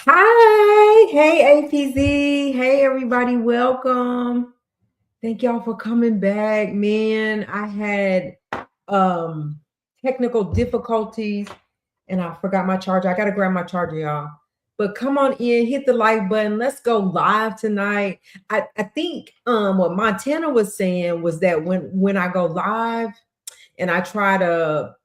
Hi, hey APZ, hey everybody, welcome. Thank y'all for coming back. Man, I had um technical difficulties and I forgot my charger. I gotta grab my charger, y'all. But come on in, hit the like button. Let's go live tonight. I think what Montana was saying was that when I go live and I try to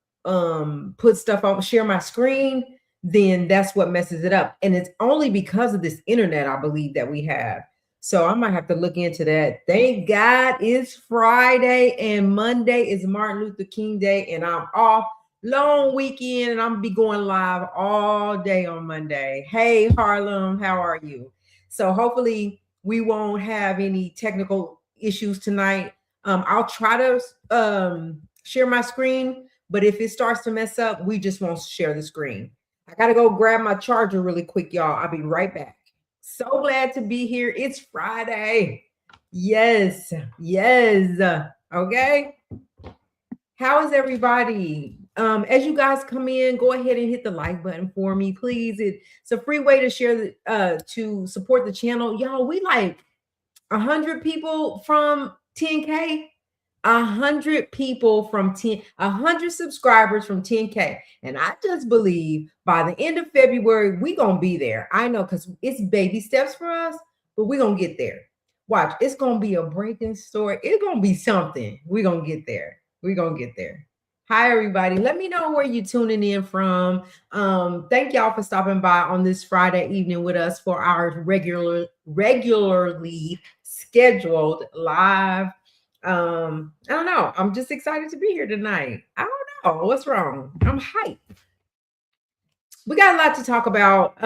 put stuff on, share my screen, then that's what messes it up. And it's only because of this internet, I believe, that we have. So I might have to look into that. Thank God it's Friday and Monday is Martin Luther King Day, and I'm off. Long weekend, and I'm gonna be going live all day on Monday. Hey Harlem, how are you? So hopefully we won't have any technical issues tonight. I'll try to share my screen, but if it starts to mess up, we just won't share the screen. I gotta go grab my charger really quick, y'all. I'll be right back. So glad to be here. It's Friday. Yes, yes. Okay. How is everybody? As you guys come in, go ahead and hit the like button for me, please. It's a free way to share to support the channel. Y'all, we like 100 people from 10K. 100 people from 100 subscribers from 10K. And I just believe by the end of February, we're gonna be there. I know because it's baby steps for us, but we're gonna get there. Watch, it's gonna be a breaking story. It's gonna be something. We're gonna get there. We're gonna get there. Hi, everybody. Let me know where you're tuning in from. Thank y'all for stopping by on this Friday evening with us for our regularly scheduled live. I don't know. I'm just excited to be here tonight. I don't know what's wrong. I'm hyped. We got a lot to talk about.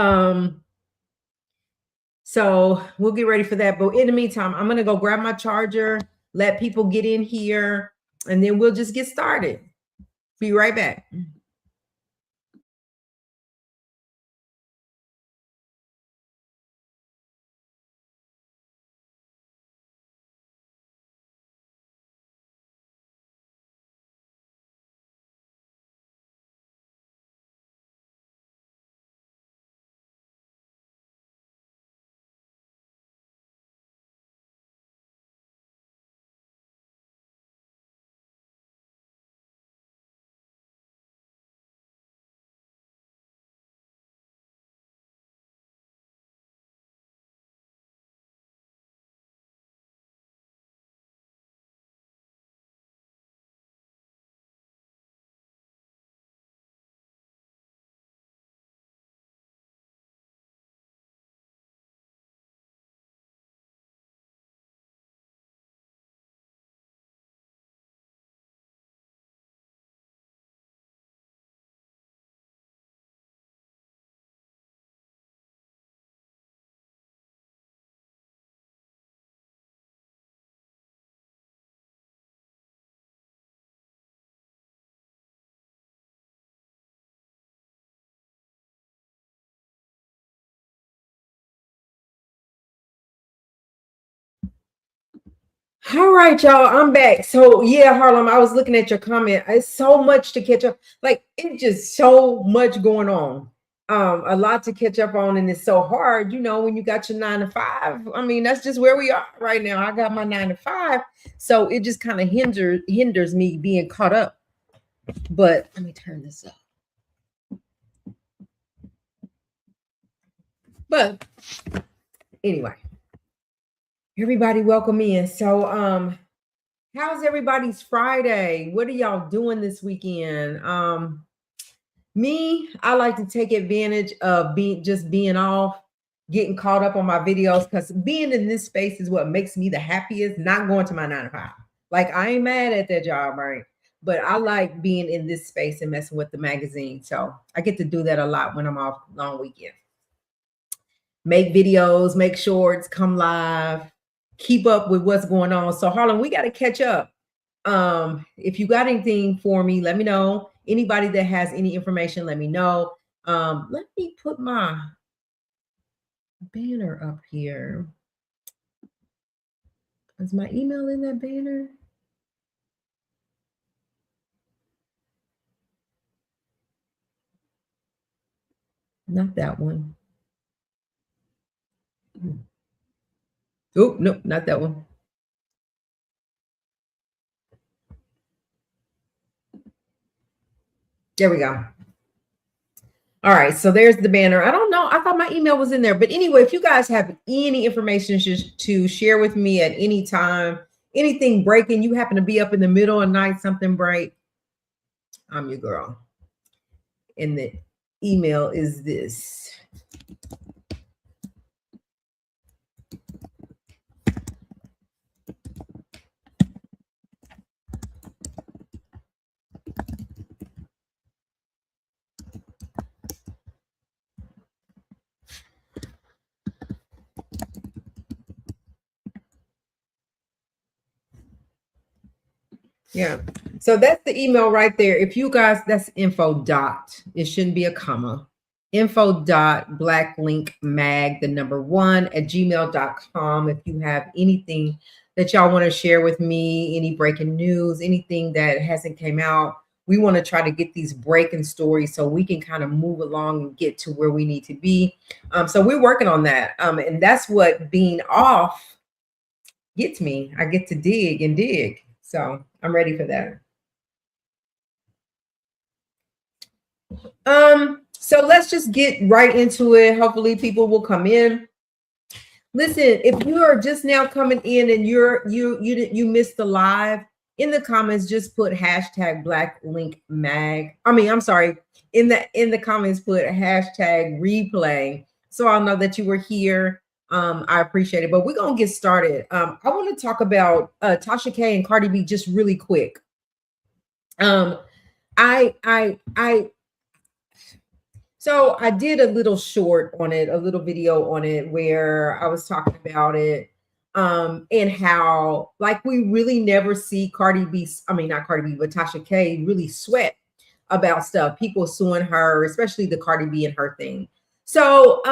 So we'll get ready for that. But in the meantime, I'm gonna go grab my charger, let people get in here, and then we'll just get started. Be right back. All right, y'all. I'm back. So yeah, Harlem, I was looking at your comment. It's so much to catch up. Like it's just so much going on. A lot to catch up on, and it's so hard, when you got your 9 to 5. I mean, that's just where we are right now. I got my 9 to 5. So it just kind of hinders me being caught up. But let me turn this up. But anyway, everybody welcome in. So how's everybody's Friday? What are y'all doing this weekend? Me, I like to take advantage of being off, getting caught up on my videos, because being in this space is what makes me the happiest, not going to my 9 to 5. Like I ain't mad at that job, right? But I like being in this space and messing with the magazine. So I get to do that a lot when I'm off long weekend. Make videos, make shorts, come live, keep up with what's going on. So Harlan, we got to catch up. If you got anything for me, let me know. Anybody that has any information, let me know. Let me put my banner up here. Is my email in that banner? Not that one. Oh, nope, not that one. There we go. All right, so there's the banner. I don't know. I thought my email was in there. But anyway, if you guys have any information to share with me at any time, anything breaking, you happen to be up in the middle of the night, something break, I'm your girl. And the email is this. Yeah. So that's the email right there. If you guys, that's info dot, it shouldn't be a comma. Info dot blacklink mag, the number 1 at gmail.com. If you have anything that y'all want to share with me, any breaking news, anything that hasn't came out, we want to try to get these breaking stories so we can kind of move along and get to where we need to be. So we're working on that. And that's what being off gets me. I get to dig and dig. So I'm ready for that. So let's just get right into it. Hopefully people will come in. Listen, if you are just now coming in and you missed the live, in the comments just put hashtag BlackLinkMag. I'm sorry. In the comments put hashtag replay, so I'll know that you were here. I appreciate it. But we're gonna get started. I want to talk about Tasha K and Cardi B just really quick. So I did a little short on it, a little video on it where I was talking about it, and how like we really never see Cardi B, not Cardi B, but Tasha K really sweat about stuff, people suing her, especially the Cardi B and her thing. So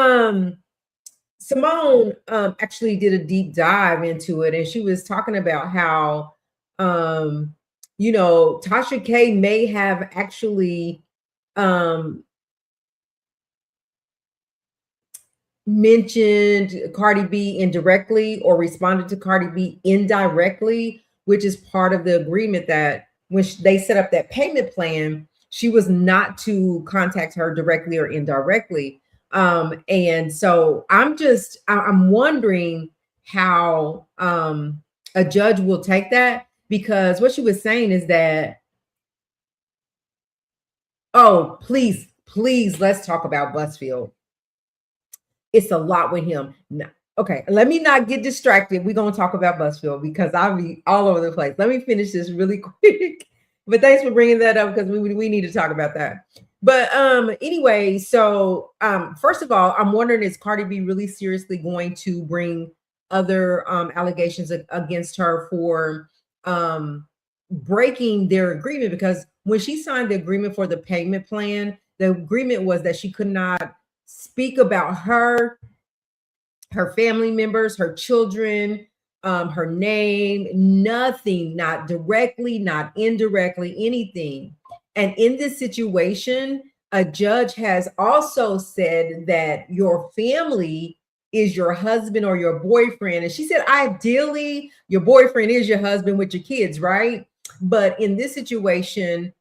Simone actually did a deep dive into it, and she was talking about how Tasha K may have actually mentioned Cardi B indirectly or responded to Cardi B indirectly, which is part of the agreement that when they set up that payment plan, she was not to contact her directly or indirectly. And so I'm wondering how a judge will take that, because what she was saying is that, oh, please, let's talk about Busfield. It's a lot with him. No. Okay, let me not get distracted. We're going to talk about Busfield because I'll be all over the place. Let me finish this really quick. But thanks for bringing that up, because we need to talk about that. But anyway, so first of all, I'm wondering, is Cardi B really seriously going to bring other allegations against her for breaking their agreement? Because when she signed the agreement for the payment plan, the agreement was that she could not speak about her family members, her children, her name, nothing, not directly, not indirectly, anything. And in this situation, a judge has also said that your family is your husband or your boyfriend. And she said, ideally, your boyfriend is your husband with your kids, right? But in this situation,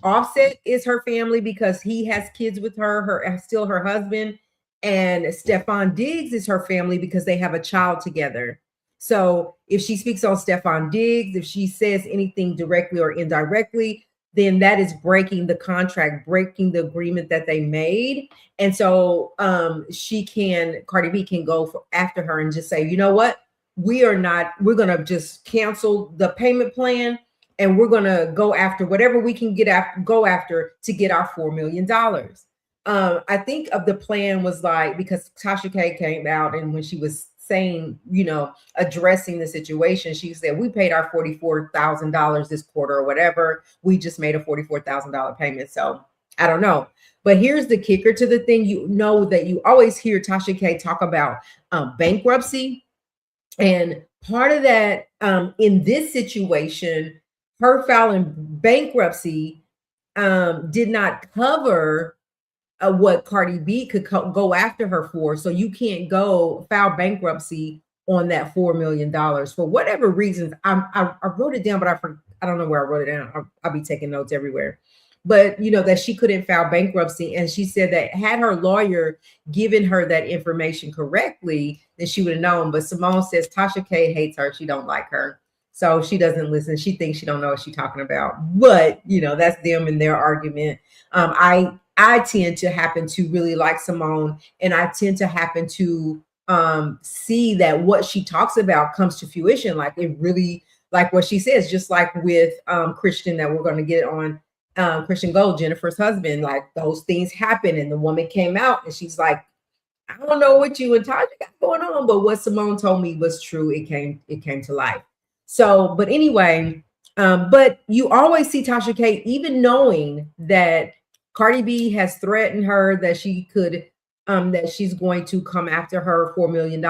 Offset is her family because he has kids with her still her husband, and Stefan Diggs is her family because they have a child together. So if she speaks on Stefan Diggs, if she says anything directly or indirectly, then that is breaking the contract, breaking the agreement that they made. And so Cardi B can go after her and just say, you know what? We're going to just cancel the payment plan, and we're going to go after whatever we can go after to get our $4 million. I think of the plan was like, because Tasha K came out, and when she was saying, addressing the situation, she said, we paid our $44,000 this quarter or whatever. We just made a $44,000 payment. So I don't know. But here's the kicker to the thing. That you always hear Tasha K talk about bankruptcy. And part of that, in this situation, her filing bankruptcy did not cover what Cardi B could go after her for. So you can't go file bankruptcy on that $4 million for whatever reasons. I wrote it down, but I don't know where I wrote it down. I'll be taking notes everywhere. But that she couldn't file bankruptcy, and she said that had her lawyer given her that information correctly, then she would have known. But Simone says Tasha K hates her; she don't like her, so she doesn't listen. She thinks she don't know what she's talking about. But that's them and their argument. I tend to happen to really like Simone, and I tend to happen to see that what she talks about comes to fruition. Like it really, like what she says, just like with Chirstian that we're going to get on. Chirstian Gold, Jennifer's husband, like those things happen, and the woman came out and she's like, I don't know what you and Tasha got going on, but what Simone told me was true. It came to life. So, but anyway, but you always see Tasha K, even knowing that Cardi B has threatened her that she could, that she's going to come after her $4 million.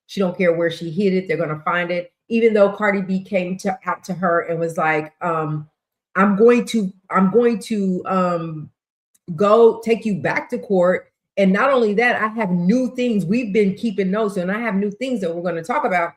She don't care where she hid it; they're going to find it. Even though Cardi B came out to her and was like, I'm going to go take you back to court. And not only that, I have new things. We've been keeping notes, and I have new things that we're going to talk about.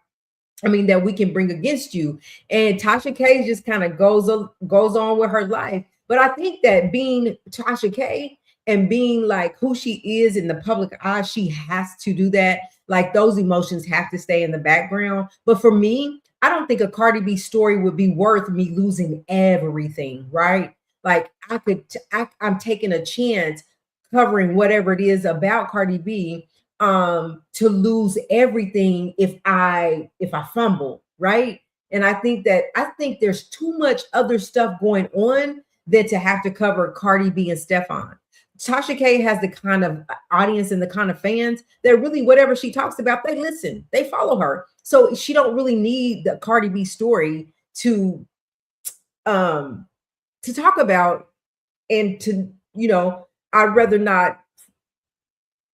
I mean, that we can bring against you. And Tasha K just kind of goes on with her life. But I think that being Tasha K and being like who she is in the public eye, she has to do that. Like those emotions have to stay in the background. But for me, I don't think a Cardi B story would be worth me losing everything, right? Like I'm taking a chance covering whatever it is about Cardi B to lose everything if I fumble, right? And I think there's too much other stuff going on than to have to cover Cardi B and Stefan. Tasha K has the kind of audience and the kind of fans that really whatever she talks about, they listen, they follow her. So she don't really need the Cardi B story to talk about, and to, I'd rather not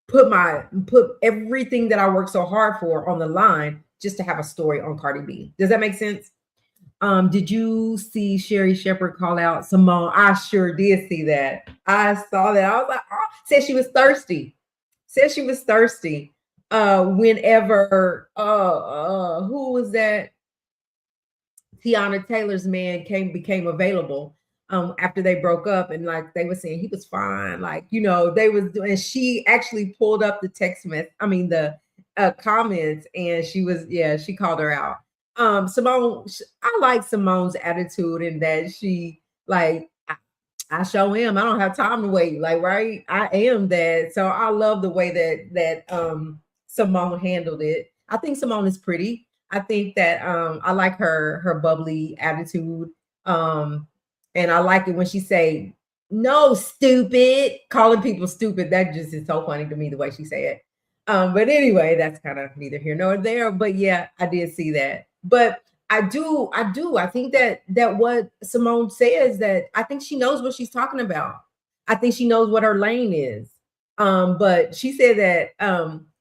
put everything that I work so hard for on the line just to have a story on Cardi B. Does that make sense? Did you see Sherry Shepherd call out Simone? I sure did see that. I saw that. I was like, oh, said she was thirsty. Whenever who was that? Tiana Taylor's man became available after they broke up, and like they were saying he was fine. Like, they was doing, she actually pulled up the the comments, and she called her out. Simone, I like Simone's attitude in that she like, I show him, I don't have time to wait. Like, right? I am that. So I love the way that Simone handled it. I think Simone is pretty. I think that I like her bubbly attitude. And I like it when she say, no, stupid, calling people stupid. That just is so funny to me, the way she say it. But anyway, that's kind of neither here nor there. But yeah, I did see that. But I think that what Simone says, that I think she knows what she's talking about. I think she knows what her lane is. But she said that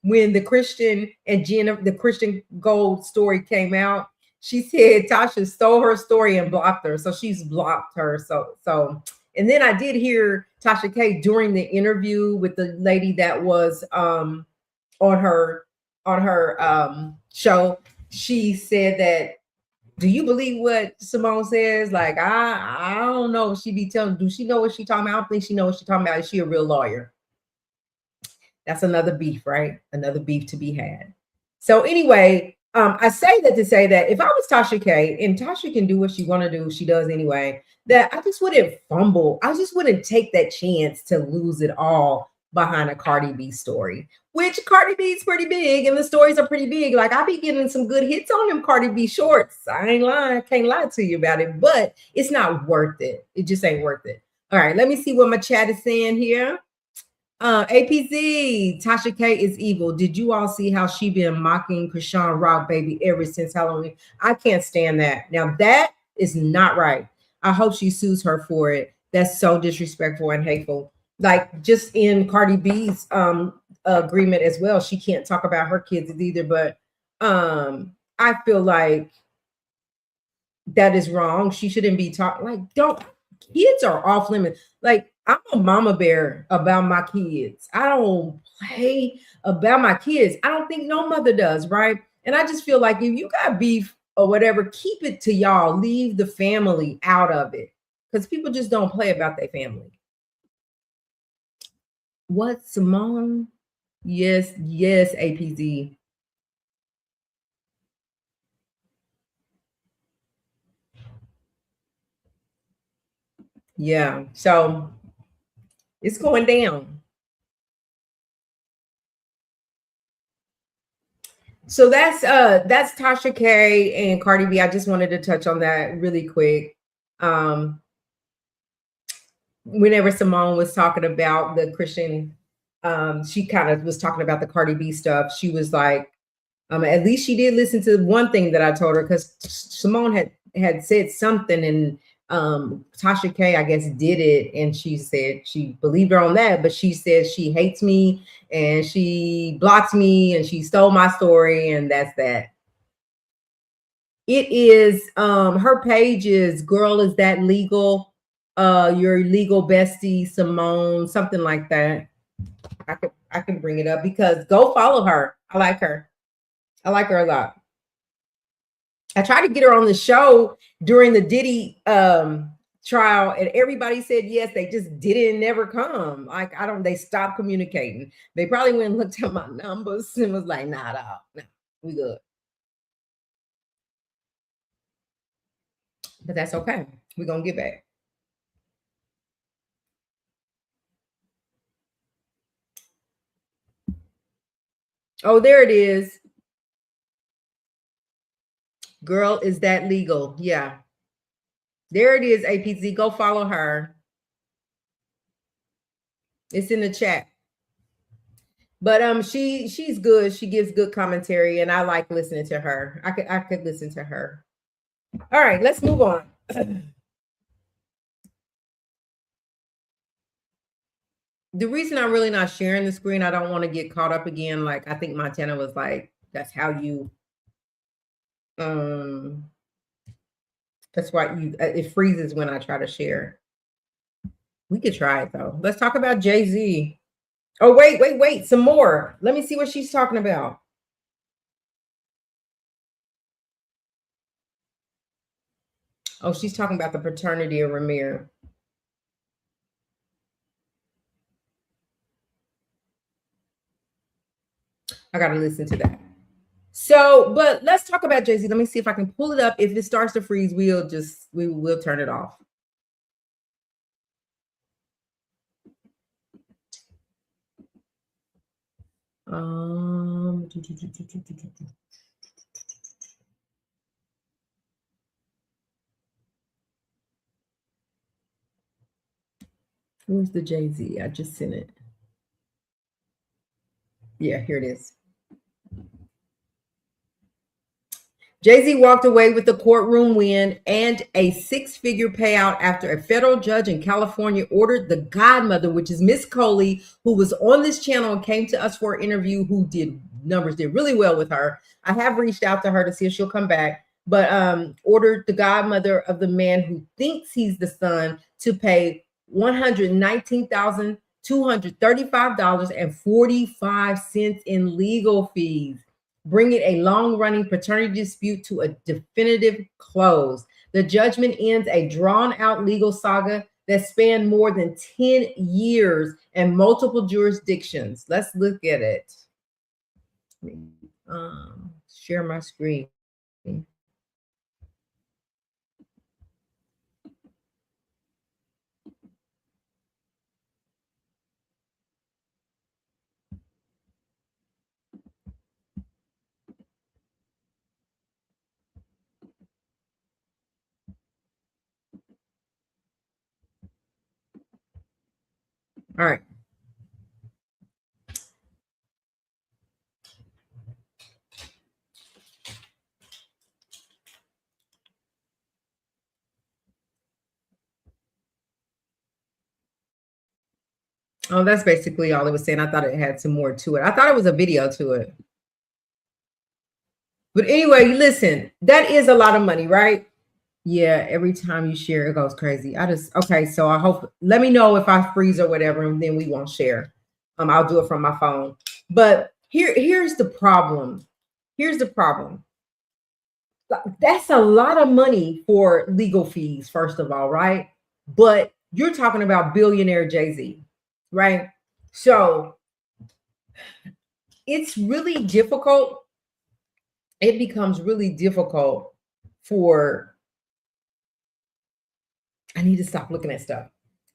when the Chirstian and Jenna, the Chirstian Gold story came out, she said Tasha stole her story and blocked her. So she's blocked her. So and then I did hear Tasha K during the interview with the lady that was on her show. She said that, do you believe what Simone says? Like, I don't know if she be telling, do she know what she talking about? I don't think she knows what she's talking about. Is she a real lawyer? That's another beef, right? Another beef to be had. So anyway, I say that to say that if I was Tasha K, and Tasha can do what she want to do, she does anyway, that I just wouldn't fumble. I just wouldn't take that chance to lose it all behind a Cardi B story, which Cardi B is pretty big and the stories are pretty big. Like, I be getting some good hits on them Cardi B shorts. I ain't lying. I can't lie to you about it, but it's not worth it. It just ain't worth it. All right, let me see what my chat is saying here. APZ, Tasha K is evil. Did you all see how she been mocking Krishan Rock Baby ever since Halloween? I can't stand that. Now that is not right. I hope she sues her for it. That's so disrespectful and hateful. Like, just in Cardi B's agreement as well, she can't talk about her kids either. But I feel like that is wrong. She shouldn't be talking. Like, kids are off limits. Like, I'm a mama bear about my kids. I don't play about my kids. I don't think no mother does, right? And I just feel like if you got beef or whatever, keep it to y'all. Leave the family out of it because people just don't play about their family. What, Simone? Yes, yes, APZ. Yeah, so it's going down. So that's Tasha K and Cardi B. I just wanted to touch on that really quick. Um, Whenever Simone was talking about the Christian, she kind of was talking about the Cardi B stuff. She was like, at least she did listen to one thing that I told her because Simone had said something and Tasha K, I guess, did it, and she said she believed her on that, but she said she hates me and she blocked me and she stole my story, and that's that. It is her page is Girl Is That Legal? Your legal bestie, Simone, something like that. I can bring it up because go follow her. I like her. I like her a lot. I tried to get her on the show during the Diddy trial, and everybody said yes. They just didn't never come. Like I don't. They stopped communicating. They probably went and looked at my numbers and was like, "Nah, nah, we good." But that's okay. We're gonna get back. Oh, there it is. Girl, is that legal? Yeah. There it is, APZ. Go follow her. It's in the chat. But she's good. She gives good commentary, and I like listening to her. I could listen to her. All right, let's move on. The reason I'm really not sharing the screen, I don't want to get caught up again. Like I think Montana was like, that's how you that's why you it freezes when I try to share. We could try it though. Let's talk about Jay-Z. Oh, wait, some more. Let me see what she's talking about. Oh, she's talking about the paternity of Ramir. I got to listen to that. So, but let's talk about Jay-Z. Let me see if I can pull it up. If it starts to freeze, we will turn it off. Um, Where's the Jay-Z? I just sent it. Yeah, here it is. Jay-Z walked away with the courtroom win and a six-figure payout after a federal judge in California ordered the godmother, which is Miss Coley, who was on this channel and came to us for an interview, who did really well with her. I have reached out to her to see if she'll come back, but ordered the godmother of the man who thinks he's the son to pay $119,235.45 in legal fees, bringing a long-running paternity dispute to a definitive close. The judgment ends a drawn-out legal saga that spanned more than 10 years and multiple jurisdictions. Let's look at it. Share my screen. All right. Oh, that's basically all it was saying. I thought it had some more to it. I thought it was a video to it. But anyway, listen, that is a lot of money, right? Yeah, every time you share, it goes crazy. Okay, so I hope, let me know if I freeze or whatever, and then we won't share. I'll do it from my phone. But here's the problem. Here's the problem. That's a lot of money for legal fees, first of all, right? But you're talking about billionaire Jay-Z, right? So it's really difficult. It becomes really difficult for, I need to stop looking at stuff.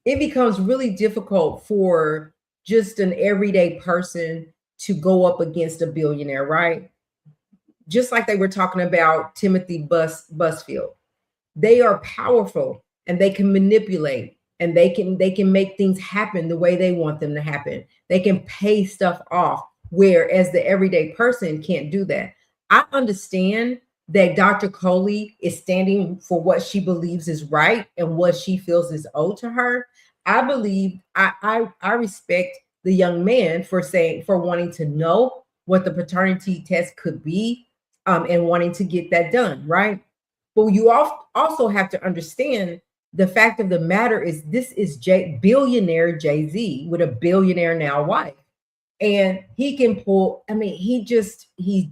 It becomes really difficult for just an everyday person to go up against a billionaire, right? Just like they were talking about Timothy Busfield. They are powerful and they can manipulate, and they can make things happen the way they want them to happen. They can pay stuff off, whereas the everyday person can't do that. I understand that Dr. Coley is standing for what she believes is right and what she feels is owed to her. I believe I respect the young man for saying, for wanting to know what the paternity test could be, and wanting to get that done, right? But you also have to understand, the fact of the matter is, this is billionaire Jay-Z with a billionaire now wife. And he can pull, I mean, he just is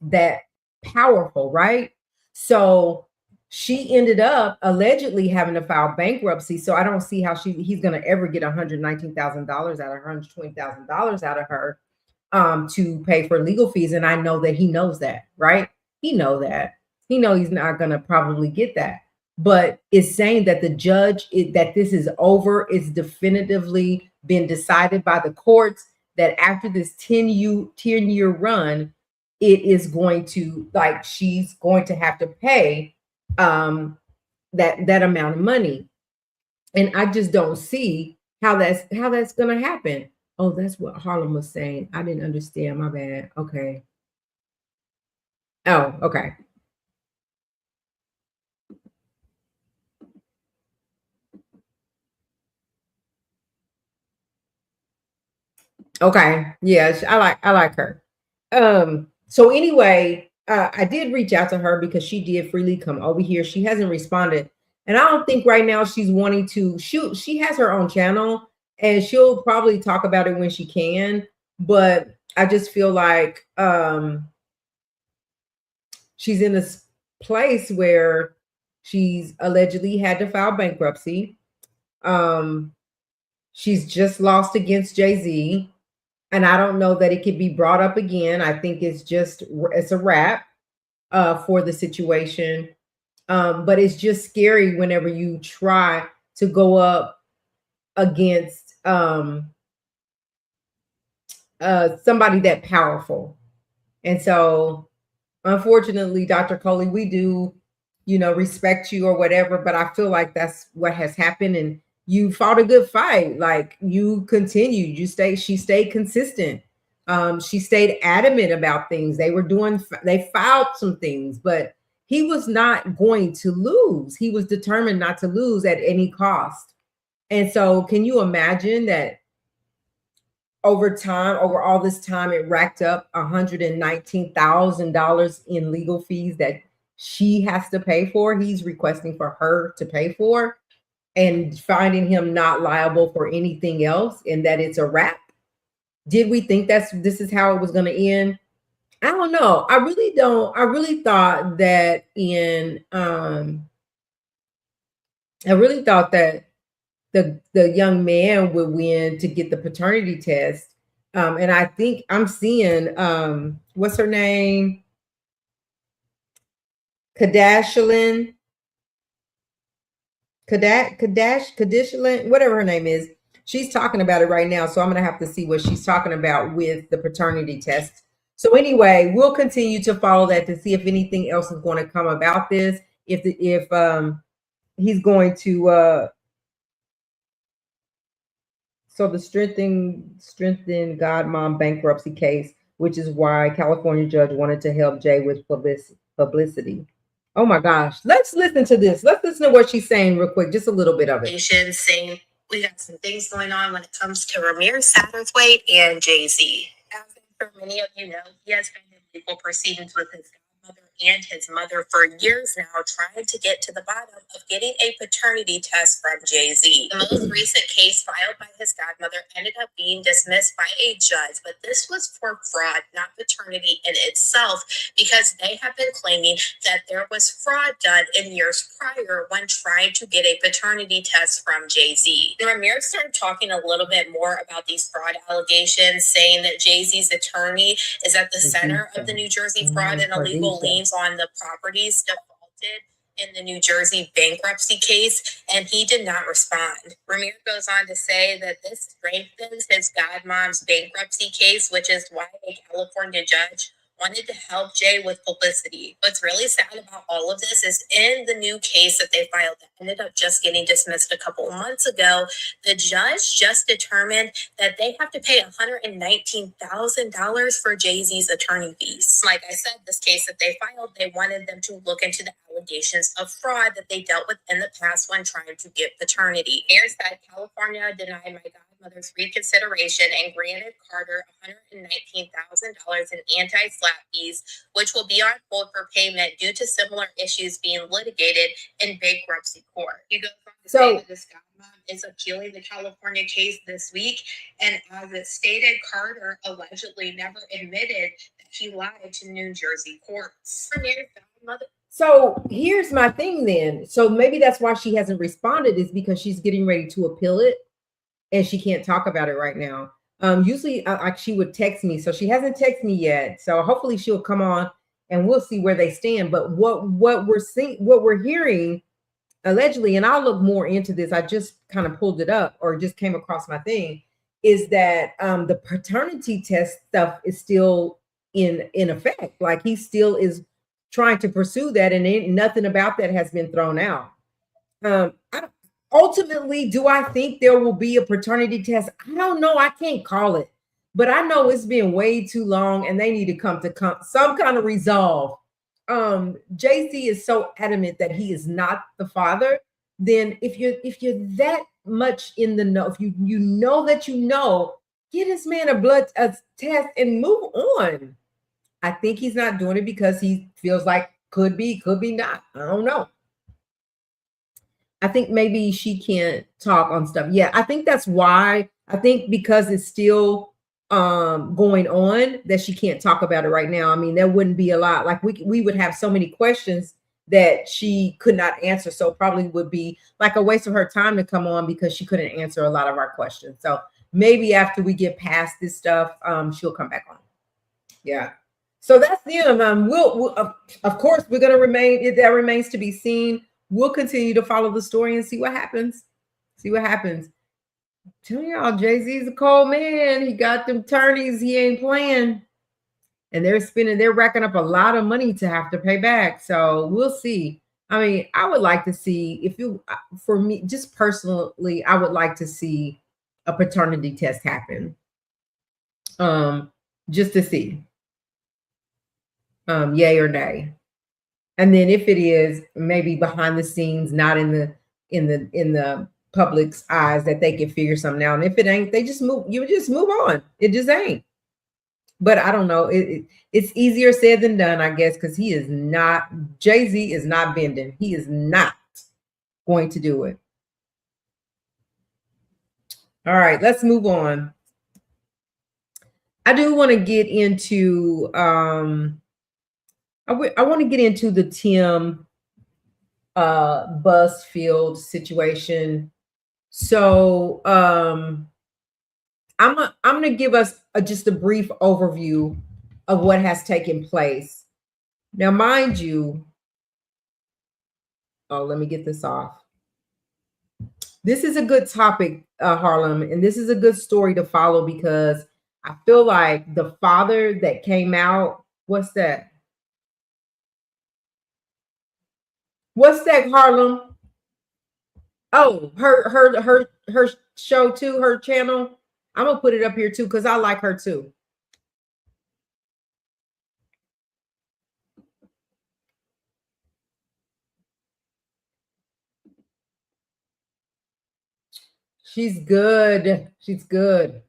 that powerful, right? So she ended up allegedly having to file bankruptcy. So I don't see how he's gonna ever get $119,000 out of her, $120,000 out of her, to pay for legal fees. And I know that he knows that, right? He know that. He know he's not gonna probably get that. But it's saying that the judge, that this is over. It's definitively been decided by the courts that after this 10-year run, it is going to, like, she's going to have to pay that amount of money. And I just don't see how that's gonna happen. Oh, that's what Harlem was saying. I didn't understand. My bad. Okay. Oh, okay. Okay. Yeah, I like her. So anyway, I did reach out to her because she did freely come over here. She hasn't responded. And I don't think right now she's wanting to shoot. She has her own channel and she'll probably talk about it when she can. But I just feel like she's in this place where she's allegedly had to file bankruptcy. Um, she's just lost against Jay-Z. And I don't know that it could be brought up again. I think it's a wrap for the situation. But it's just scary whenever you try to go up against somebody that powerful. And so, unfortunately, Dr. Coley, we do, respect you or whatever, but I feel like that's what has happened. And you fought a good fight. Like, you continued, she stayed consistent. She stayed adamant about things. They filed some things, but he was not going to lose. He was determined not to lose at any cost. And so, can you imagine that over all this time, it racked up $119,000 in legal fees that she has to pay for? He's requesting for her to pay for, and finding him not liable for anything else, and that it's a wrap. Did we think this is how it was going to end? I don't know. I really don't. I really thought that I really thought that the young man would win to get the paternity test. And I think I'm seeing what's her name? Kadashian, Kadashian, whatever her name is. She's talking about it right now. So I'm gonna have to see what she's talking about with the paternity test. So anyway, we'll continue to follow that to see if anything else is going to come about this. If he's going to so the strengthen Godmom bankruptcy case, which is why California judge wanted to help Jay with publicity. Oh my gosh. Let's listen to this. Let's listen to what she's saying real quick, just a little bit of it. Saying we got some things going on when it comes to Ramir Satterthwaite and Jay-Z. As for many of you know, he has been in legal proceedings with his godmother and his mother for years now tried to get to the bottom of getting a paternity test from Jay-Z. The most recent case filed by his godmother ended up being dismissed by a judge, but this was for fraud, not paternity in itself, because they have been claiming that there was fraud done in years prior when trying to get a paternity test from Jay-Z. And Ramirez started talking a little bit more about these fraud allegations, saying that Jay-Z's attorney is at the center of the New Jersey fraud and illegal liens on the properties defaulted in the New Jersey bankruptcy case, and he did not respond. Ramirez goes on to say that this strengthens his godmom's bankruptcy case, which is why a California judge wanted to help Jay with publicity. What's really sad about all of this is in the new case that they filed that ended up just getting dismissed a couple of months ago, the judge just determined that they have to pay $119,000 for Jay-Z's attorney fees. Like I said, this case that they filed, they wanted them to look into the allegations of fraud that they dealt with in the past when trying to get paternity. Mayor said California denied my godmother's reconsideration and granted Carter $119,000 in anti-SLAPP fees, which will be on hold for payment due to similar issues being litigated in bankruptcy court. He goes on to say that this godmom is appealing the California case this week, and as it stated, Carter allegedly never admitted that he lied to New Jersey courts. So here's my thing then. So maybe that's why she hasn't responded, is because she's getting ready to appeal it and she can't talk about it right now. Usually she would text me. So she hasn't texted me yet. So hopefully she'll come on and we'll see where they stand. But what we're hearing allegedly, and I'll look more into this, I just kind of pulled it up or just came across my thing, is that the paternity test stuff is still in effect. Like he still is trying to pursue that, and nothing about that has been thrown out. Ultimately, do I think there will be a paternity test? I don't know. I can't call it, but I know it's been way too long, and they need to come to some kind of resolve. Jay-Z is so adamant that he is not the father. Then if you're that much in the know, if you know that you know, get this man a blood test and move on. I think he's not doing it because he feels like could be not. I don't know. I think maybe she can't talk on stuff. Yeah, I think that's why. I think because it's still going on that she can't talk about it right now. I mean, there wouldn't be a lot. Like we would have so many questions that she could not answer. So probably would be like a waste of her time to come on because she couldn't answer a lot of our questions. So maybe after we get past this stuff, she'll come back on. Yeah. So that's them. We'll of course, we're going to remain. That remains to be seen. We'll continue to follow the story and see what happens. Tell y'all, Jay-Z's a cold man. He got them attorneys. He ain't playing. And they're racking up a lot of money to have to pay back. So we'll see. I mean, I would like to see, for me, just personally, I would like to see a paternity test happen. Just to see. Yay or nay. And then if it is, maybe behind the scenes, not in the public's eyes, that they can figure something out. And if it ain't, they just move. You just move on. It just ain't. But I don't know. It's easier said than done, I guess, because Jay-Z is not bending. He is not going to do it. All right, let's move on. I do want to get into I want to get into the Tim Busfield situation. So I'm going to give us just a brief overview of what has taken place. Now, mind you, let me get this off. This is a good topic, Harlem, and this is a good story to follow because I feel like the father that came out, what's that? What's that, Harlem? Oh, her show too, her channel. I'm gonna put it up here too because I like her too. She's good. She's good.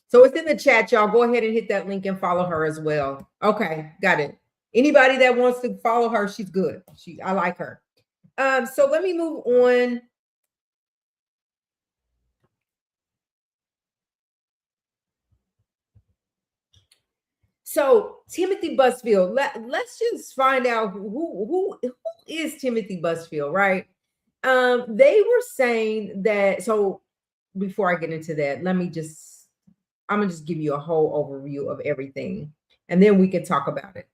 So it's in the chat, y'all. Go ahead and hit that link and follow her as well. Okay, got it. Anybody that wants to follow her, she's good. I like her. So let me move on. So Timothy Busfield, let's just find out who is Timothy Busfield, right? They were saying that. So before I get into that, I'm gonna just give you a whole overview of everything, and then we can talk about it.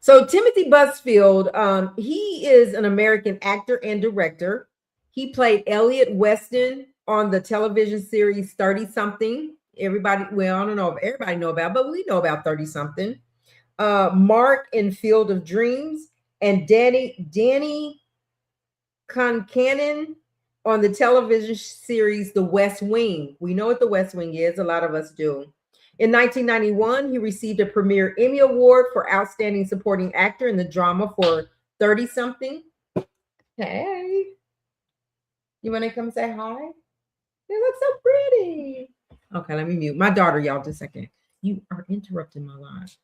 So Timothy Busfield, he is an American actor and director. He played Elliot Weston on the television series 30 Something. Everybody, well, I don't know if everybody know about, but we know about 30 Something. Mark in Field of Dreams, and Danny Concannon on the television series The West Wing. We know what The West Wing is, a lot of us do. In 1991, he received a Premier Emmy Award for Outstanding Supporting Actor in the Drama for 30 Something. Hey, you want to come say hi? They look so pretty. Okay, let me mute my daughter, y'all, just a second. You are interrupting my live.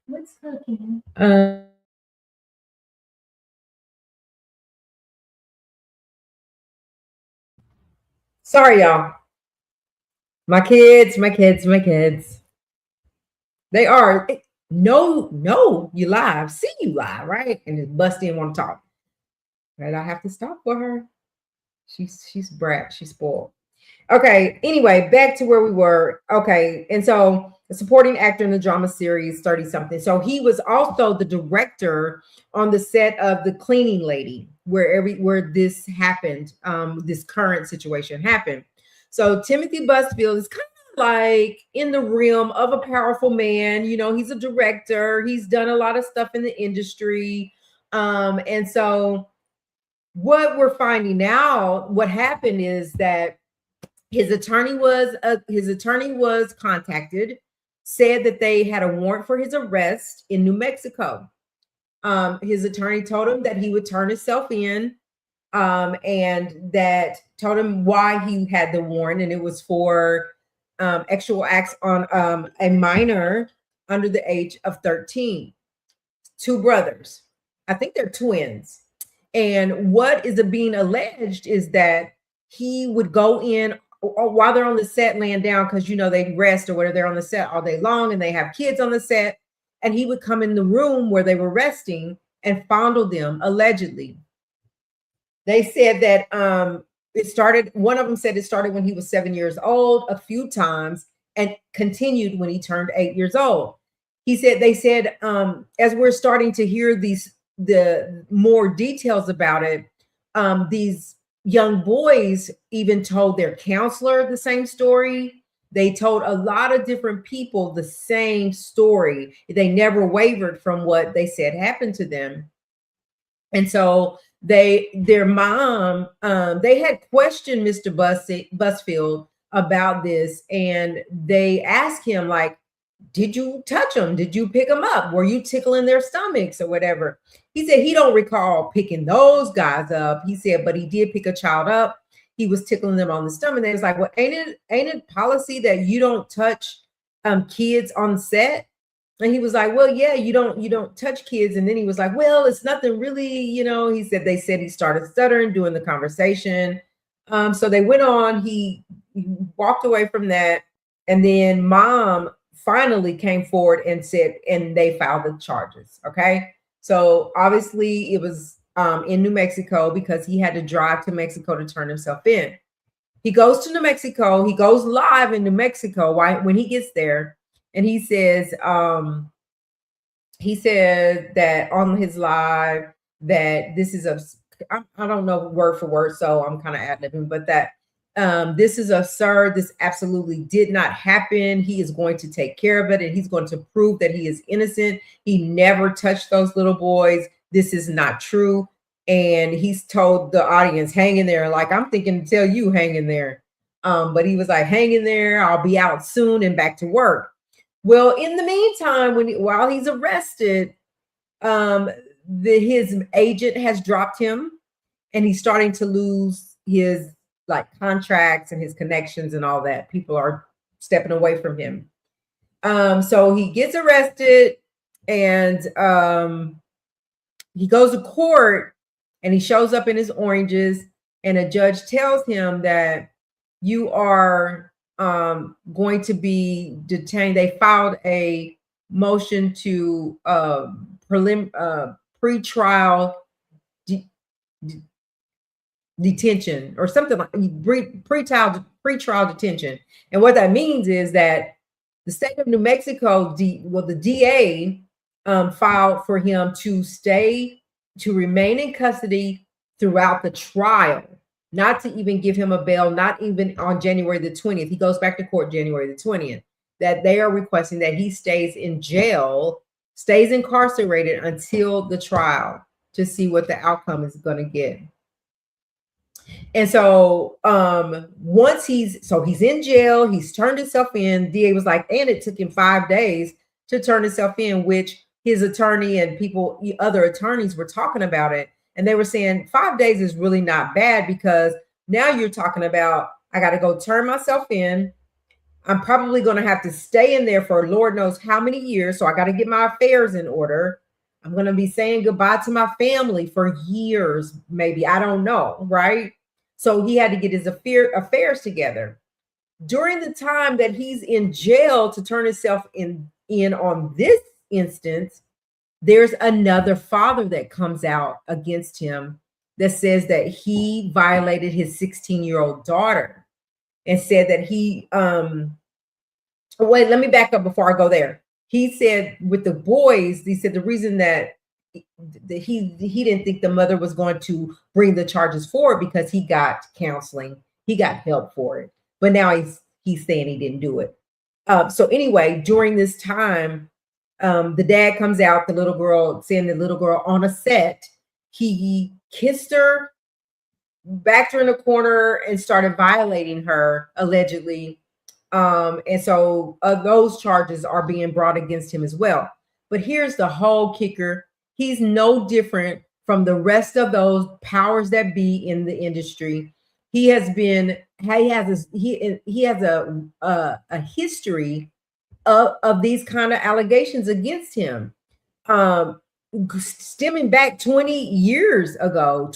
What's cooking? Sorry, y'all. My kids. They are. No, you live. See you live, right? And just bust in, want to talk. Right? I have to stop for her. She's brat. She's spoiled. Okay. Anyway, back to where we were. Okay. And so a supporting actor in the drama series 30 something. So he was also the director on the set of The Cleaning Lady, where this happened, this current situation happened. So Timothy Busfield is kind of like in the realm of a powerful man. You know, he's a director. He's done a lot of stuff in the industry. And so what we're finding out, what happened is that his attorney was contacted, said that they had a warrant for his arrest in New Mexico. His attorney told him that he would turn himself in, and that told him why he had the warrant, and it was for sexual acts on a minor under the age of 13. Two brothers. I think they're twins. And what is being alleged is that he would go in while they're on the set laying down, because you know they rest or whatever, they're on the set all day long and they have kids on the set, and he would come in the room where they were resting and fondle them, allegedly. They said that one of them said it started when he was 7 years old a few times and continued when he turned 8 years old. They said, as we're starting to hear the more details about it, these young boys even told their counselor the same story. They told a lot of different people the same story. They never wavered from what they said happened to them. And so their mom, they had questioned Mr. Busfield about this, and they asked him, like, did you touch them? Did you pick them up? Were you tickling their stomachs or whatever? He said he don't recall picking those guys up. He said, but he did pick a child up. He was tickling them on the stomach. They was like, well, ain't it policy that you don't touch kids on set? And he was like, well, yeah, you don't touch kids. And then he was like, well, it's nothing really, you know. He said they said he started stuttering during the conversation. So they went on. He walked away from that, and then mom finally came forward and said, and they filed the charges. Okay. So obviously it was in New Mexico, because he had to drive to Mexico to turn himself in. He goes to New Mexico. He goes live in New Mexico when he gets there. And he says, he said that on his live that this is I don't know word for word, so I'm kind of ad-libbing, but that this is absurd. This absolutely did not happen. He is going to take care of it, and he's going to prove that he is innocent. He never touched those little boys. This is not true. and he's told the audience, hang in there. Like, I'm thinking to tell you, hang in there. But he was like, hang in there, I'll be out soon and back to work. Well, in the meantime, while he's arrested, his agent has dropped him, and he's starting to lose his like contracts and his connections and all that. People are stepping away from him. So he gets arrested, and he goes to court, and he shows up in his oranges, and a judge tells him that you are going to be detained. They filed a motion to pretrial detention or something like pretrial detention. And what that means is that the state of New Mexico, the DA filed for him to remain in custody throughout the trial, not to even give him a bail, not even on January the 20th. He goes back to court January the 20th, that they are requesting that he stays in jail, stays incarcerated until the trial to see what the outcome is going to get. And so once he's in jail, he's turned himself in. DA was like, and it took him 5 days to turn himself in, which his attorney and other attorneys were talking about it. And they were saying 5 days is really not bad, because now you're talking about, I got to go turn myself in. I'm probably going to have to stay in there for Lord knows how many years. So I got to get my affairs in order. I'm going to be saying goodbye to my family for years, maybe. I don't know, right? So he had to get his affairs together. During the time that he's in jail to turn himself in on this instance, there's another father that comes out against him that says that he violated his 16-year-old daughter, and said that wait, let me back up before I go there. He said with the boys, he said the reason that he didn't think the mother was going to bring the charges forward because he got counseling, he got help for it. But now he's saying he didn't do it. So anyway, during this time, the dad comes out, the little girl, saying the little girl on a set, he kissed her, backed her in the corner, and started violating her, allegedly. And so those charges are being brought against him as well. But here's the whole kicker. He's no different from the rest of those powers that be in the industry. He has a history of these kind of allegations against him, stemming back 20 years ago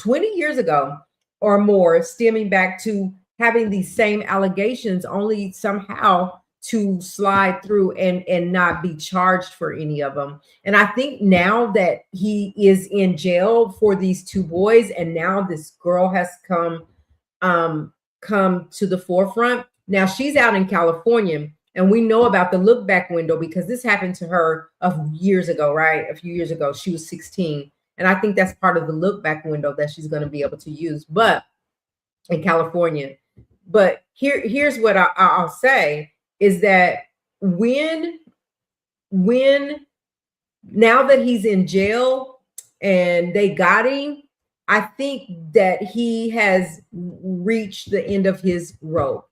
or more, stemming back to having these same allegations, only somehow to slide through and not be charged for any of them. And I think now that he is in jail for these two boys, and now this girl has come to the forefront. Now she's out in California, and we know about the look back window because this happened to her a few years ago. She was 16. And I think that's part of the look back window that she's going to be able to use, but in California. But here's what I'll say is that when now that he's in jail and they got him, I think that he has reached the end of his rope.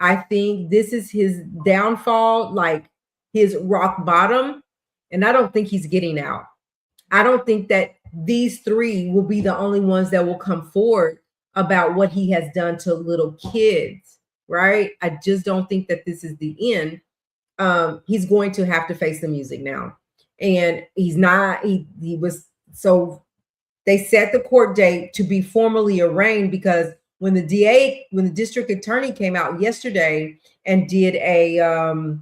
I think this is his downfall, like his rock bottom. And I don't think he's getting out. I don't think that these three will be the only ones that will come forward about what he has done to little kids, right? I just don't think that this is the end. He's going to have to face the music now. And he's not, he was, so they set the court date to be formally arraigned, because when the district attorney came out yesterday and did a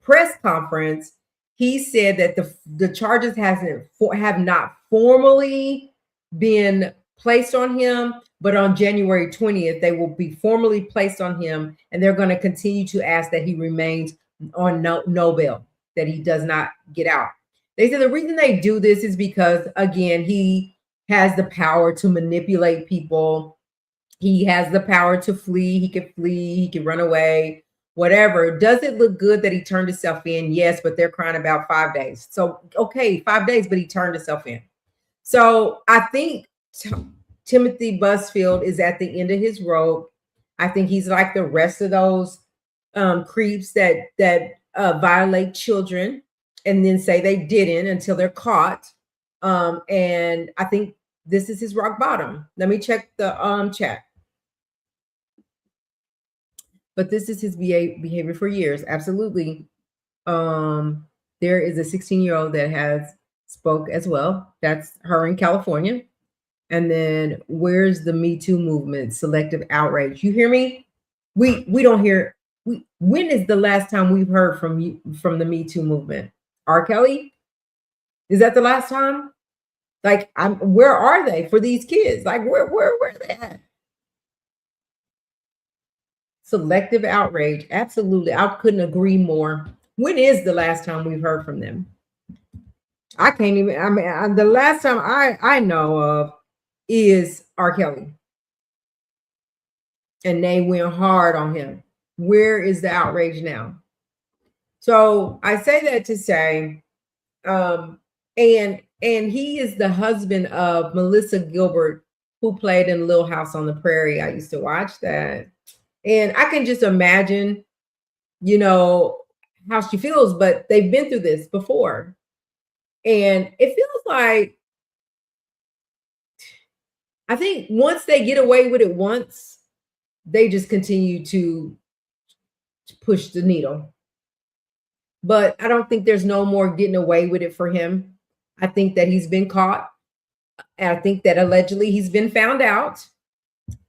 press conference, he said that the charges have not formally been placed on him, but on January 20th, they will be formally placed on him, and they're going to continue to ask that he remains on no bail, that he does not get out. They said the reason they do this is because, again, he has the power to manipulate people. He has the power to flee. He can run away, whatever. Does it look good that he turned himself in? Yes, but they're crying about 5 days. So, okay, 5 days, but he turned himself in. So I think Timothy Busfield is at the end of his rope. I think he's like the rest of those creeps that violate children and then say they didn't until they're caught. And I think this is his rock bottom. Let me check the chat. But this is his behavior for years. Absolutely. There is a 16-year-old that has spoke as well. That's her in California. And then where's the Me Too movement? Selective outrage. You hear me? We don't hear. When is the last time we've heard from you from the Me Too movement? R. Kelly? Is that the last time? Like, where are they for these kids? Like, where are they at? Selective outrage. Absolutely. I couldn't agree more. When is the last time we've heard from them? I can't even. I mean, the last time I know of is R. Kelly. And they went hard on him. Where is the outrage now? So I say that to say, and he is the husband of Melissa Gilbert, who played in Little House on the Prairie. I used to watch that. And I can just imagine, you know, how she feels, but they've been through this before. And it feels like, I think once they get away with it once, they just continue to push the needle. But I don't think there's no more getting away with it for him. I think that he's been caught. I think that allegedly he's been found out.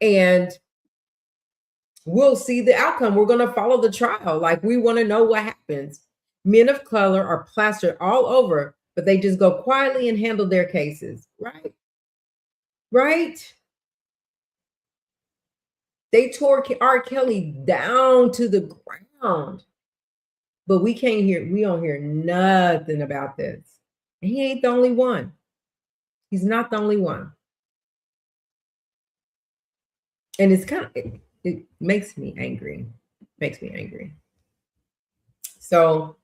And we'll see the outcome. We're going to follow the trial. Like, we want to know what happens. Men of color are plastered all over, but they just go quietly and handle their cases. Right? Right? They tore R. Kelly down to the ground. But we don't hear nothing about this. And he ain't the only one. He's not the only one. And it's kind of, it makes me angry. Makes me angry. So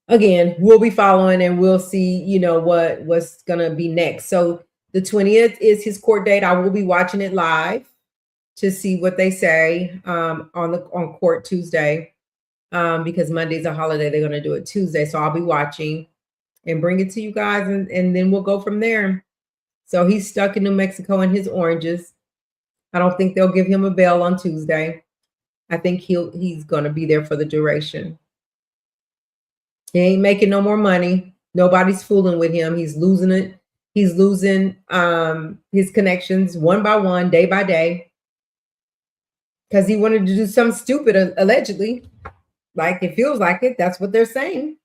again, we'll be following and we'll see, you know, what's gonna be next. So the 20th is his court date. I will be watching it live to see what they say on court Tuesday. Because Monday's a holiday, they're going to do it Tuesday. So I'll be watching and bring it to you guys, and then we'll go from there. So he's stuck in New Mexico in his oranges. I don't think they'll give him a bail on Tuesday. I think he's going to be there for the duration. He ain't making no more money. Nobody's fooling with him. He's losing it. He's losing his connections one by one, day by day, because he wanted to do something stupid, allegedly. Like, it feels like it. That's what they're saying.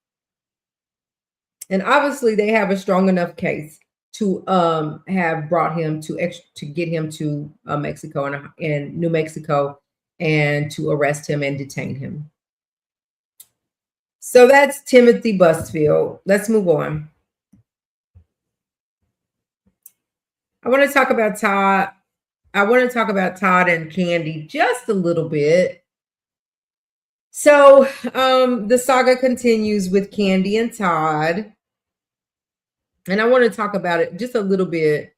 And obviously they have a strong enough case to have brought him to get him to Mexico and New Mexico, and to arrest him and detain him. So that's Timothy Busfield. Let's move on. I want to talk about Todd. I want to talk about Todd and Kandi just a little bit. So the saga continues with Kandi and Todd. And I want to talk about it just a little bit,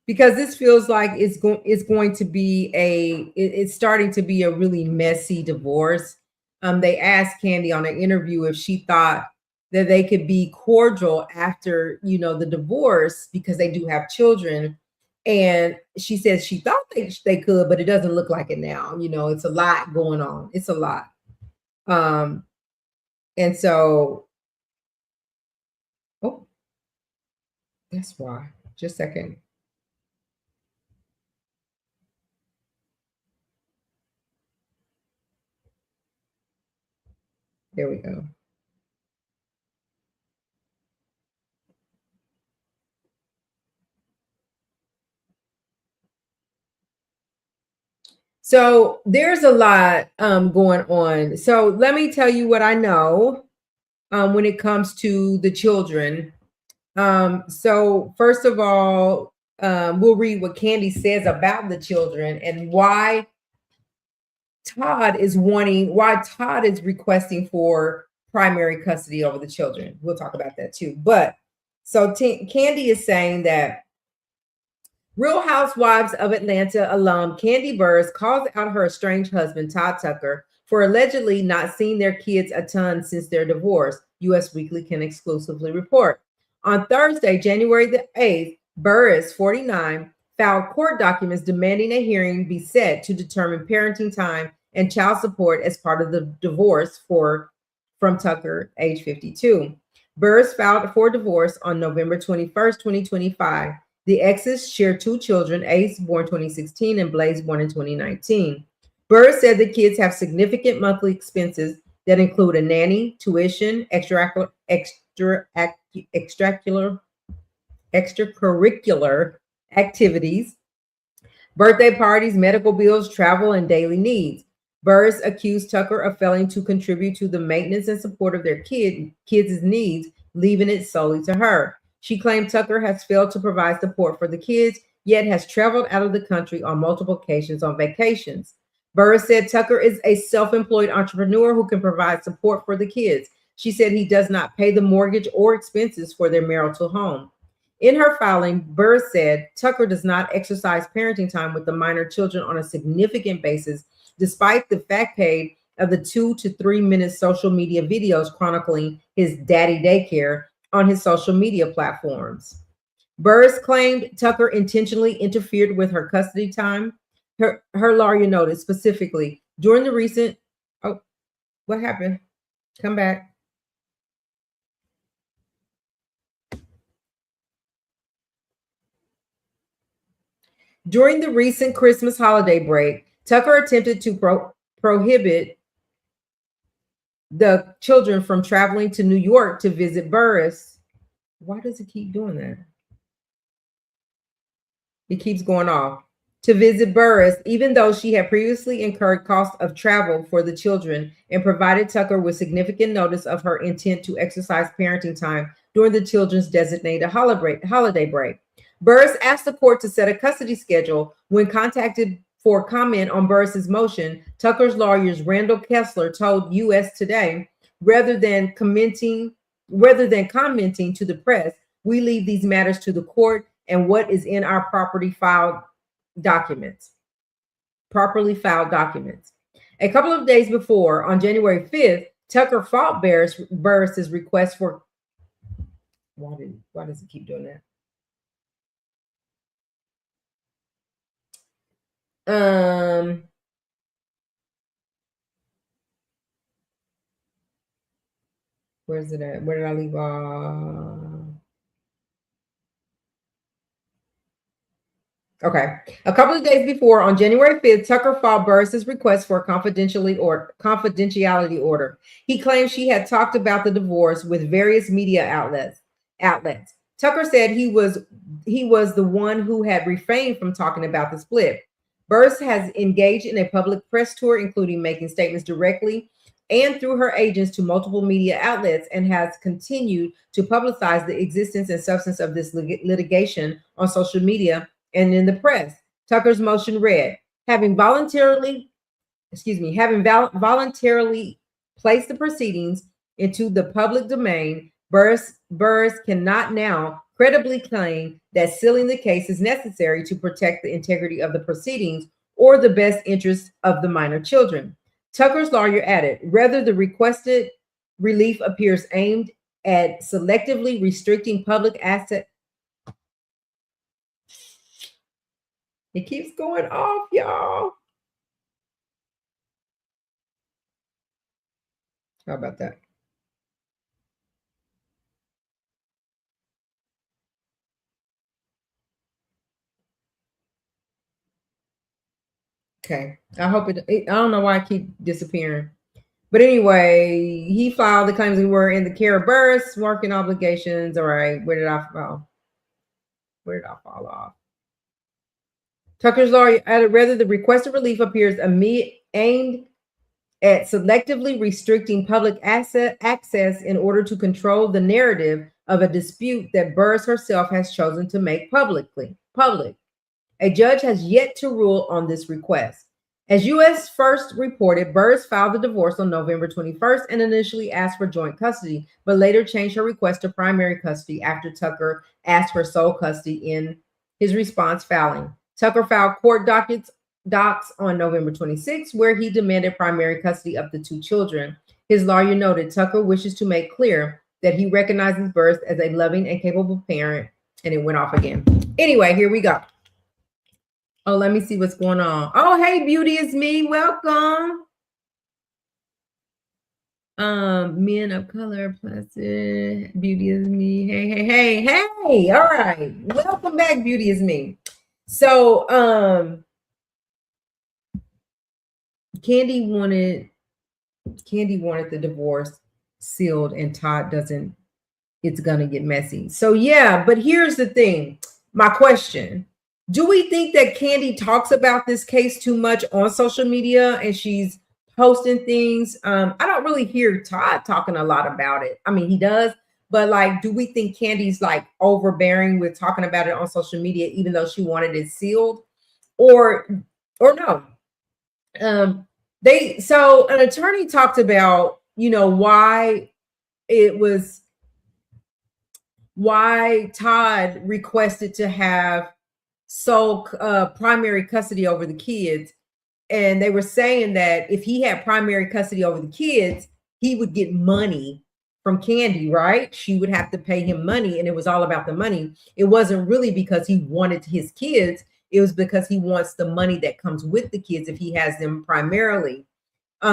because this feels like it's going to be it's starting to be a really messy divorce. They asked Kandi on an interview if she thought that they could be cordial after, you know, the divorce, because they do have children. And she says she thought they could, but it doesn't look like it now. You know, it's a lot going on. It's a lot. And so, oh, that's why. Just a second. There we go. So there's a lot going on. So let me tell you what I know when it comes to the children. So first of all, we'll read what Kandi says about the children and why Todd is requesting for primary custody over the children. We'll talk about that too. But So Kandi is saying that Real Housewives of Atlanta alum Kandi Burruss calls out her estranged husband, Todd Tucker, for allegedly not seeing their kids a ton since their divorce, U.S. Weekly can exclusively report. On Thursday, January the 8th, Burruss, 49, filed court documents demanding a hearing be set to determine parenting time and child support as part of the divorce from Tucker, age 52. Burruss filed for divorce on November 21st, 2025. The exes share two children, Ace, born 2016, and Blaze, born in 2019. Burruss said the kids have significant monthly expenses that include a nanny, tuition, extracurricular activities, birthday parties, medical bills, travel, and daily needs. Burruss accused Tucker of failing to contribute to the maintenance and support of their kids' needs, leaving it solely to her. She claimed Tucker has failed to provide support for the kids, yet has traveled out of the country on multiple occasions on vacations. Burruss said Tucker is a self-employed entrepreneur who can provide support for the kids. She said he does not pay the mortgage or expenses for their marital home. In her filing, Burruss said Tucker does not exercise parenting time with the minor children on a significant basis, despite the fact paid of the 2 to 3 minute social media videos chronicling his daddy daycare on his social media platforms. Burruss claimed Tucker intentionally interfered with her custody time. Her lawyer noted specifically during the recent, oh, what happened? Come back. During the recent Christmas holiday break, Tucker attempted to prohibit the children from traveling to New York to visit Burruss. Why does it keep doing that? It keeps going off. To visit Burruss, even though she had previously incurred costs of travel for the children and provided Tucker with significant notice of her intent to exercise parenting time during the children's designated holiday break. Burruss asked the court to set a custody schedule. When contacted for comment on Burruss's motion, Tucker's lawyers Randall Kessler told U.S. Today, rather than commenting to the press, we leave these matters to the court and what is in our properly filed documents. A couple of days before, on January 5th, Tucker fought Burruss's request for. Why does it keep doing that? Where's it at? Where did I leave off? Okay. A couple of days before, on January 5th, Tucker filed Burruss's request for a confidentiality order. He claimed she had talked about the divorce with various media outlets. Tucker said he was the one who had refrained from talking about the split. Burruss has engaged in a public press tour, including making statements directly and through her agents to multiple media outlets, and has continued to publicize the existence and substance of this litigation on social media and in the press. Tucker's motion read, having voluntarily placed the proceedings into the public domain, Burruss cannot now credibly claim that sealing the case is necessary to protect the integrity of the proceedings or the best interests of the minor children. Tucker's lawyer added, rather the requested relief appears aimed at selectively restricting public asset. It keeps going off, y'all. How about that? Okay. I hope I don't know why I keep disappearing. But anyway, he filed the claims that were in the care of Burruss, working obligations. All right. Where did I fall? Where did I fall off? Tucker's lawyer added, rather the requested relief appears aimed at selectively restricting public access in order to control the narrative of a dispute that Burruss herself has chosen to make public. A judge has yet to rule on this request. As U.S. First reported, Burrs filed the divorce on November 21st and initially asked for joint custody, but later changed her request to primary custody after Tucker asked for sole custody in his response filing. Tucker filed court docs on November 26th, where he demanded primary custody of the two children. His lawyer noted Tucker wishes to make clear that he recognizes Burrs as a loving and capable parent, and it went off again. Anyway, here we go. Oh, let me see what's going on. Oh, hey, Beauty is Me. Welcome. Men of color, plastic. Beauty is Me. Hey. All right. Welcome back, Beauty is Me. So, Kandi wanted the divorce sealed, and Todd doesn't. It's gonna get messy. So yeah, but here's the thing. My question. Do we think that Kandi talks about this case too much on social media and she's posting things? I don't really hear Todd talking a lot about it. I mean, he does, but like, do we think Kandi's like overbearing with talking about it on social media, even though she wanted it sealed, or no? So an attorney talked about, why Todd requested to have sole primary custody over the kids. And they were saying that if he had primary custody over the kids, he would get money from Kandi, right? She would have to pay him money, and it was all about the money. It wasn't really because he wanted his kids. It was because he wants the money that comes with the kids if he has them primarily.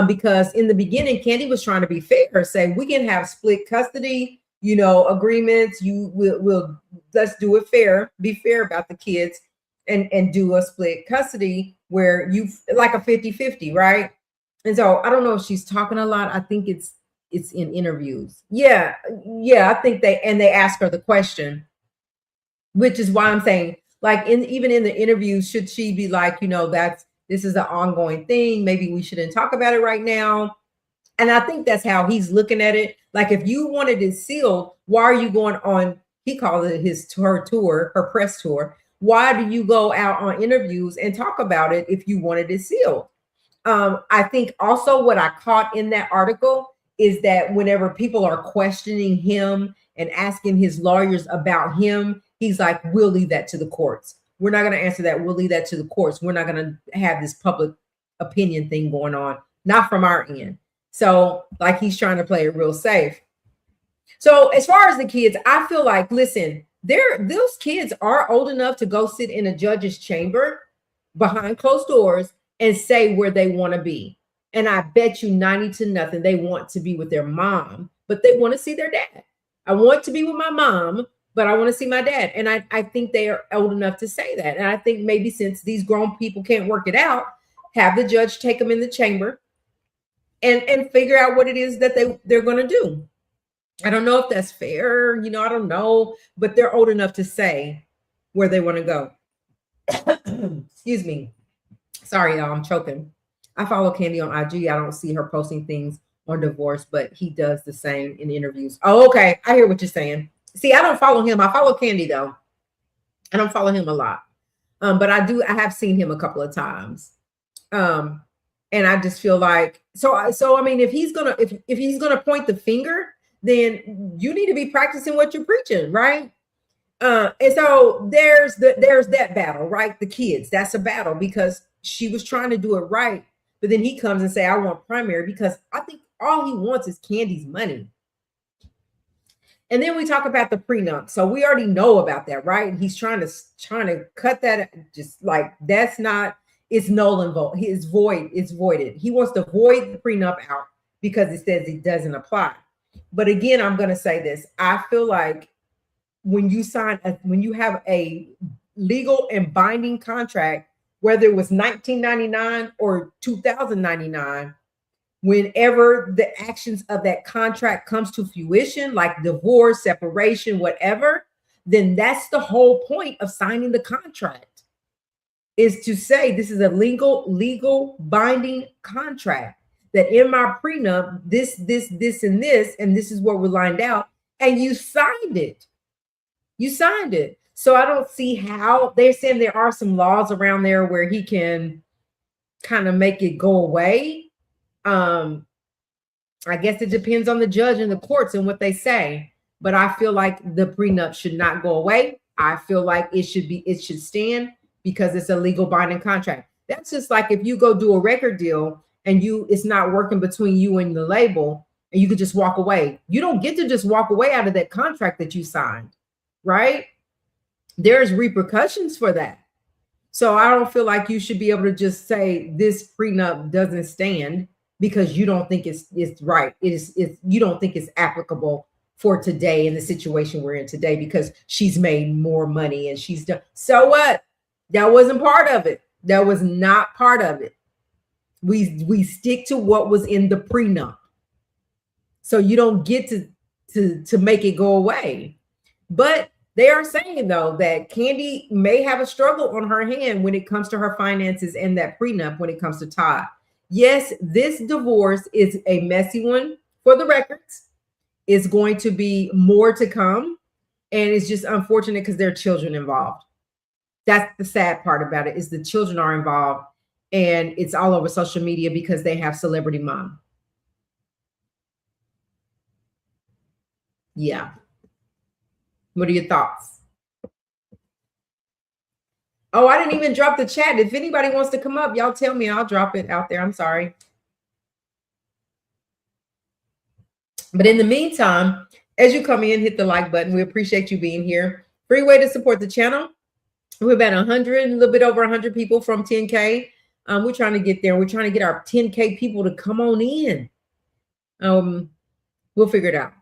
Because in the beginning, Kandi was trying to be fair, say we can have split custody, agreements. We'll let's do it fair, be fair about the kids, and do a split custody where you like a 50-50, right? And so I don't know if she's talking a lot. I think it's in interviews. Yeah, I think they ask her the question, which is why I'm saying, like, even in the interview, should she be like, this is an ongoing thing, maybe we shouldn't talk about it right now. And I think that's how he's looking at it. Like, if you wanted it sealed, why are you going on? He called it her press tour. Why do you go out on interviews and talk about it if you wanted it sealed? I think also what I caught in that article is that whenever people are questioning him and asking his lawyers about him, he's like, we'll leave that to the courts. We're not going to answer that. We'll leave that to the courts. We're not going to have this public opinion thing going on, not from our end. So like, he's trying to play it real safe. So as far as the kids, I feel like, listen, those kids are old enough to go sit in a judge's chamber behind closed doors and say where they want to be. And I bet you 90-0 they want to be with their mom, but they want to see their dad. I want to be with my mom, but I want to see my dad. And I think they are old enough to say that. And I think maybe since these grown people can't work it out, have the judge take them in the chamber and figure out what it is that they're going to do. I don't know if that's fair. I don't know, but they're old enough to say where they want to go. Excuse me. Sorry, y'all, I'm choking. I follow Kandi on IG. I don't see her posting things on divorce, but he does the same in interviews. Oh, okay. I hear what you're saying. See, I don't follow him. I follow Kandi though. I don't follow him a lot. But I have seen him a couple of times. And I just feel like, so I mean, if he's gonna point the finger, then you need to be practicing what you're preaching, right? And so there's that battle, right? The kids, that's a battle because she was trying to do it right, but then he comes and say, I want primary, because I think all he wants is Kandi's money. And then we talk about the prenup. So we already know about that, right? And he's trying to cut that, just like, that's not, it's null and void. It's void. It's voided. He wants to void the prenup out because it says it doesn't apply. But again, I'm going to say this. I feel like when you have a legal and binding contract, whether it was 1999 or 2099, whenever the actions of that contract comes to fruition, like divorce, separation, whatever, then that's the whole point of signing the contract, is to say this is a legal binding contract, that in my prenup, this, and this is what we're lined out, and you signed it. You signed it. So I don't see how, they're saying there are some laws around there where he can kind of make it go away. I guess it depends on the judge and the courts and what they say. But I feel like the prenup should not go away. I feel like it should stand because it's a legal binding contract. That's just like if you go do a record deal and it's not working between you and the label and you could just walk away. You don't get to just walk away out of that contract that you signed, right? There's repercussions for that. So I don't feel like you should be able to just say this prenup doesn't stand because you don't think it's right. It's you don't think it's applicable for today in the situation we're in today because she's made more money and she's done. So what? That wasn't part of it. That was not part of it. We stick to what was in the prenup. So you don't get to make it go away. But they are saying, though, that Kandi may have a struggle on her hand when it comes to her finances and that prenup when it comes to Todd. Yes, this divorce is a messy one for the records. It's going to be more to come. And it's just unfortunate because there are children involved. That's the sad part about it is the children are involved and it's all over social media because they have celebrity mom. Yeah. What are your thoughts? Oh, I didn't even drop the chat. If anybody wants to come up, y'all tell me. I'll drop it out there. I'm sorry. But in the meantime, as you come in, hit the like button. We appreciate you being here. Free way to support the channel. We're about 100, a little bit over 100 people from 10K. We're trying to get there. We're trying to get our 10K people to come on in. We'll figure it out.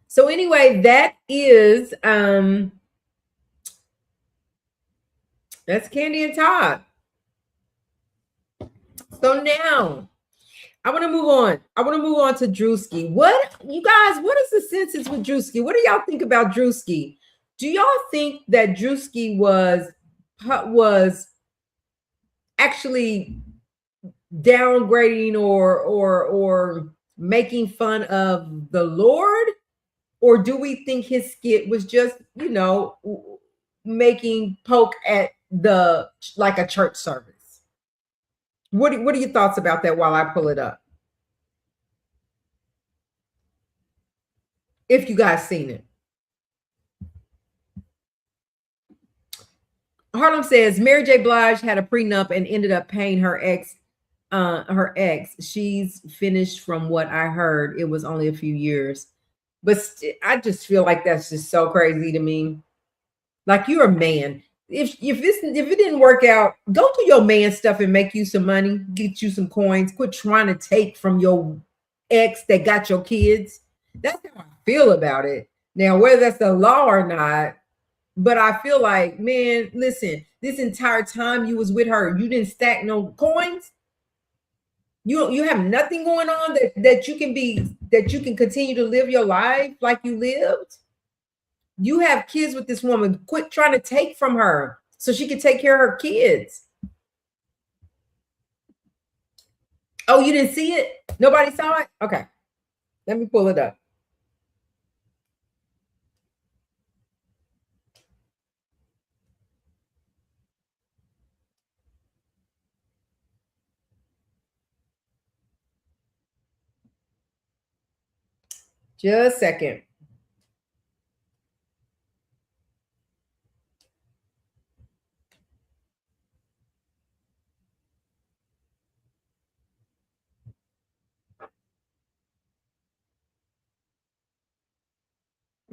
So anyway, that is that's Kandi and Todd. So now I want to move on. I want to move on to Drewski. What, you guys, what is the census with Drewski? What do y'all think about Drewski? Do y'all think that Drewski was actually downgrading or making fun of the Lord? Or do we think his skit was just, making poke at like a church service? What are your thoughts about that while I pull it up? If you guys seen it. Harlem says Mary J. Blige had a prenup and ended up paying her ex. She's finished from what I heard. It was only a few years. But I just feel like that's just so crazy to me. Like, you're a man. If it didn't work out, go do your man stuff and make you some money, get you some coins. Quit trying to take from your ex that got your kids. That's how I feel about it. Now, whether that's the law or not, but I feel like, man, listen, this entire time you was with her, you didn't stack no coins. You have nothing going on that you can continue to live your life like you lived. You have kids with this woman. Quit trying to take from her so she can take care of her kids. Oh, you didn't see it? Nobody saw it? Okay. Let me pull it up. Just a second.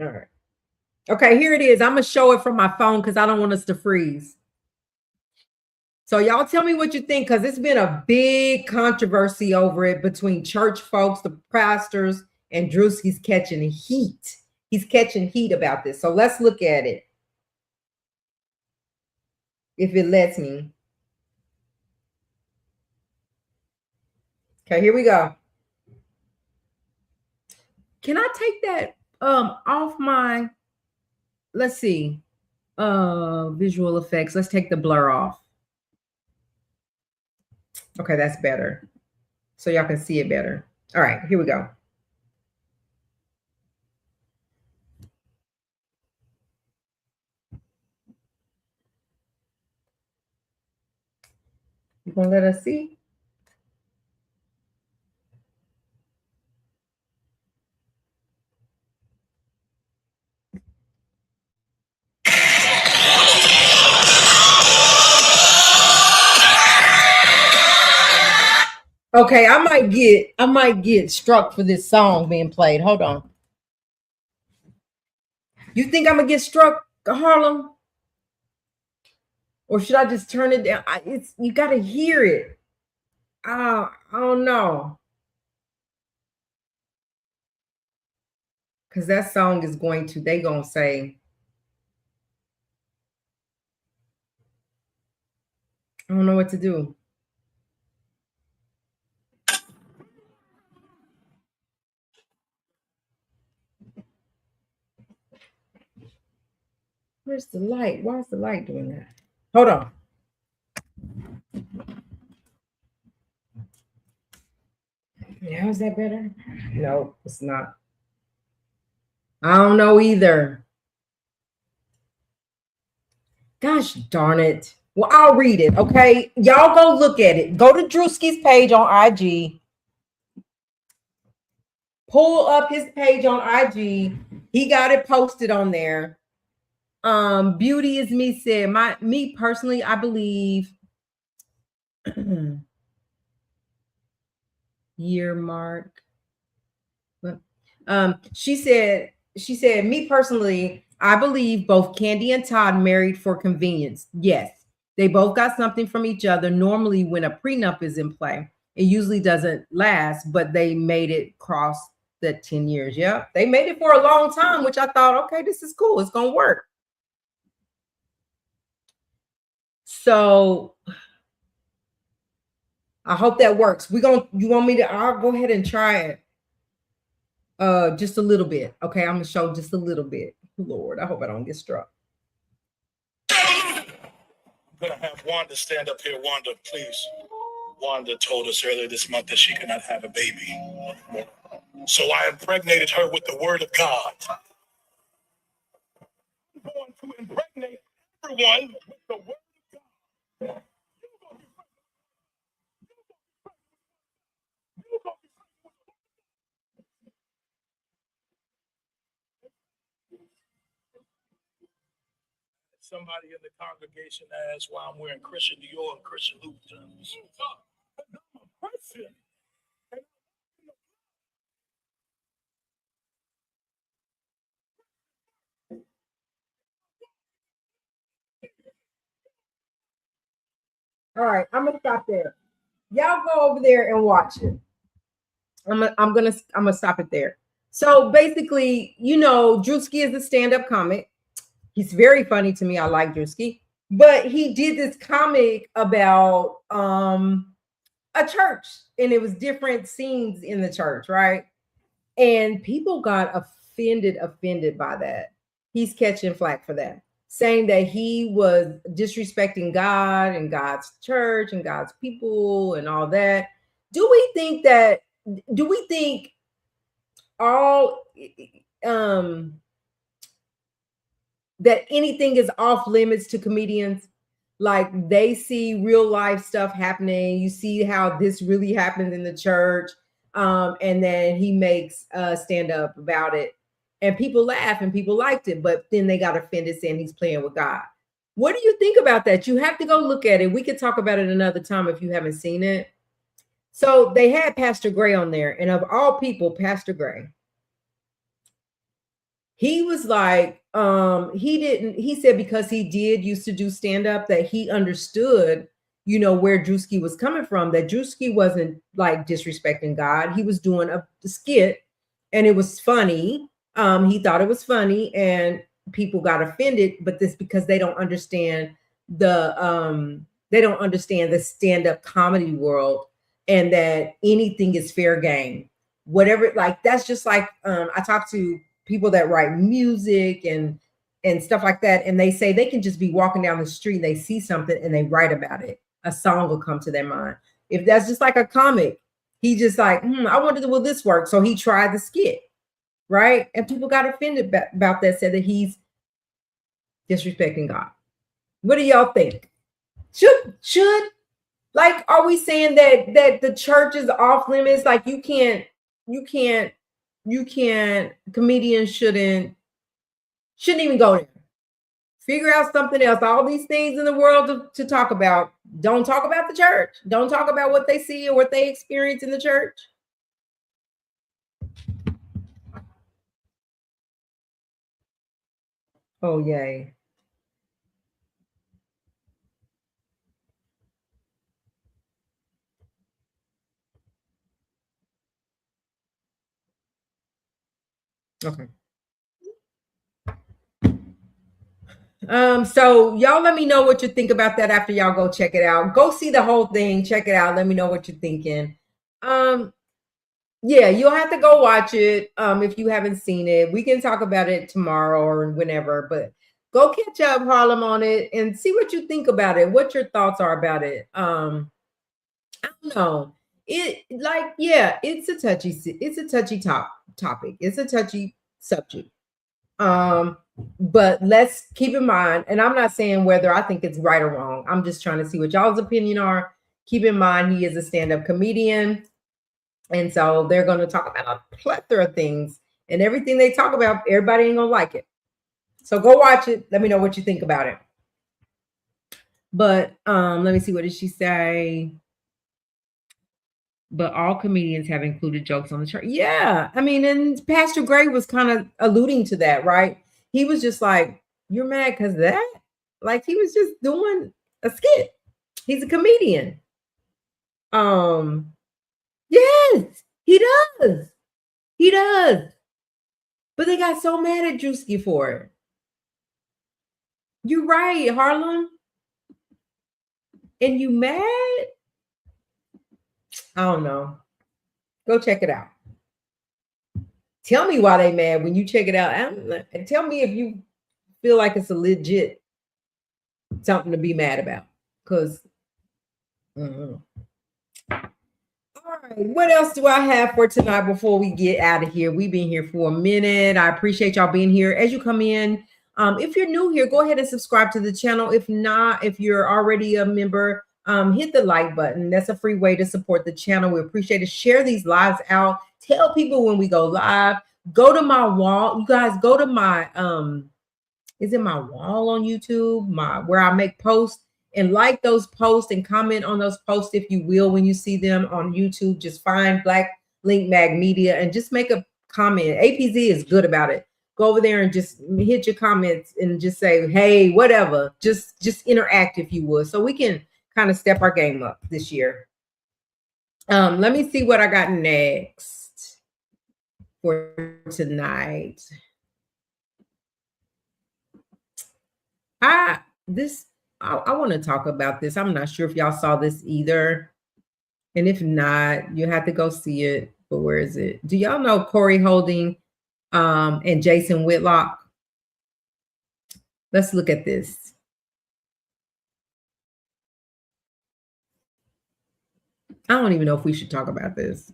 All right. Okay, here it is. I'm going to show it from my phone because I don't want us to freeze. So y'all tell me what you think, because it's been a big controversy over it between church folks, the pastors, and Drewski's catching heat. He's catching heat about this. So let's look at it. If it lets me. Okay, here we go. Can I take that off my, let's see, visual effects. Let's take the blur off. Okay, that's better. So y'all can see it better. All right, here we go. gonna let us see? Okay, I might get struck for this song being played. Hold on. You think I'm gonna get struck, Harlem? Or should I just turn it down? It's you gotta hear it. I don't know. Because that song is they gonna say, I don't know what to do. Where's the light? Why is the light doing that? Hold on. Now is that better? No, it's not. I don't know either. Gosh darn it. Well, I'll read it, okay? Y'all go look at it. Go to Drewski's page on IG. Pull up his page on IG. He got it posted on there. Beauty is me said, me personally, I believe year mark. She said, me personally, I believe both Kandi and Todd married for convenience. Yes, they both got something from each other. Normally, when a prenup is in play, it usually doesn't last, but they made it cross the 10 years. Yeah, they made it for a long time, which I thought, okay, this is cool. It's going to work. So I hope that works. You want me to, I'll go ahead and try it. Just a little bit. Okay, I'm gonna show just a little bit. Lord, I hope I don't get struck. I'm gonna have Wanda stand up here. Wanda, please. Wanda told us earlier this month that she cannot have a baby. So I impregnated her with the word of God. I'm going to impregnate everyone with the word of God. Somebody in the congregation asked why I'm wearing Christian Dior and Christian Louboutins. I'm a Christian. All right, I'm gonna stop there. Y'all go over there and watch it. I'm gonna stop it there. So basically, Drewski is a stand-up comic. He's very funny to me. I like Drewski, but he did this comic about a church, and it was different scenes in the church, right? And people got offended by that. He's catching flack for that, saying that he was disrespecting God and God's church and God's people and all that. Do we think all that anything is off limits to comedians? Like, they see real life stuff happening. You see how this really happens in the church. And then he makes a stand up about it, and people laugh and people liked it, but then they got offended saying he's playing with God. What do you think about that? You have to go look at it. We could talk about it another time if you haven't seen it. So they had Pastor Gray on there, and of all people, Pastor Gray, he was like, he said because he did used to do stand-up, that he understood, where Drewski was coming from, that Drewski wasn't like disrespecting God. He was doing a skit, and it was funny. He thought it was funny, and people got offended, but this because they don't understand the stand-up comedy world, and that anything is fair game. Whatever, like, that's just like, I talked to people that write music and stuff like that, and they say they can just be walking down the street, they see something and they write about it. A song will come to their mind. If that's just like a comic, he just like, I wonder, will this work? So he tried the skit, right? And people got offended about that, said that he's disrespecting God. What do y'all think? Should Like, are we saying that the church is off limits? Like, comedians shouldn't even go there. Figure out something else. All these things in the world to talk about. Don't talk about the church. Don't talk about what they see or what they experience in the church. Oh, yay. Okay. So y'all let me know what you think about that after y'all go check it out. Go see the whole thing, check it out. Let me know what you're thinking. Yeah, you'll have to go watch it. If you haven't seen it, we can talk about it tomorrow or whenever, but go catch up, Harlem, on it and see what you think about it, what your thoughts are about it. I don't know. It's a touchy topic. It's a touchy subject. But let's keep in mind, and I'm not saying whether I think it's right or wrong. I'm just trying to see what y'all's opinion are. Keep in mind he is a stand-up comedian. And so they're going to talk about a plethora of things, and everything they talk about, everybody ain't going to like it. So go watch it. Let me know what you think about it. But let me see. What did she say? But all comedians have included jokes on the chart. Yeah. I mean, and Pastor Gray was kind of alluding to that, right? He was just like, you're mad because that? Like, he was just doing a skit. He's a comedian. Yes, he does. He does. But they got so mad at Drewski for it. You're right, Harlem. And you mad? I don't know. Go check it out. Tell me why they mad when you check it out. And tell me if you feel like it's a legit something to be mad about. Because, all right, what else do I have for tonight before we get out of here? We've been here for a minute. I appreciate y'all being here. As you come in, if you're new here, go ahead and subscribe to the channel. If not, if you're already a member, hit the like button. That's a free way to support the channel. We appreciate it. Share these lives out. Tell people when we go live. Go to my wall. You guys go to my is it my wall on YouTube? Where I make posts, and like those posts and comment on those posts if you will when you see them on YouTube. Just find Black Link Mag Media and just make a comment. APZ is good about it. Go over there and just hit your comments and just say, hey, whatever. Just interact if you would, so we can kind of step our game up this year. Let me see what I got next for tonight. I want to talk about this. I'm not sure if y'all saw this either. And if not, you have to go see it. But where is it? Do y'all know Corey Holding and Jason Whitlock? Let's look at this. I don't even know if we should talk about this.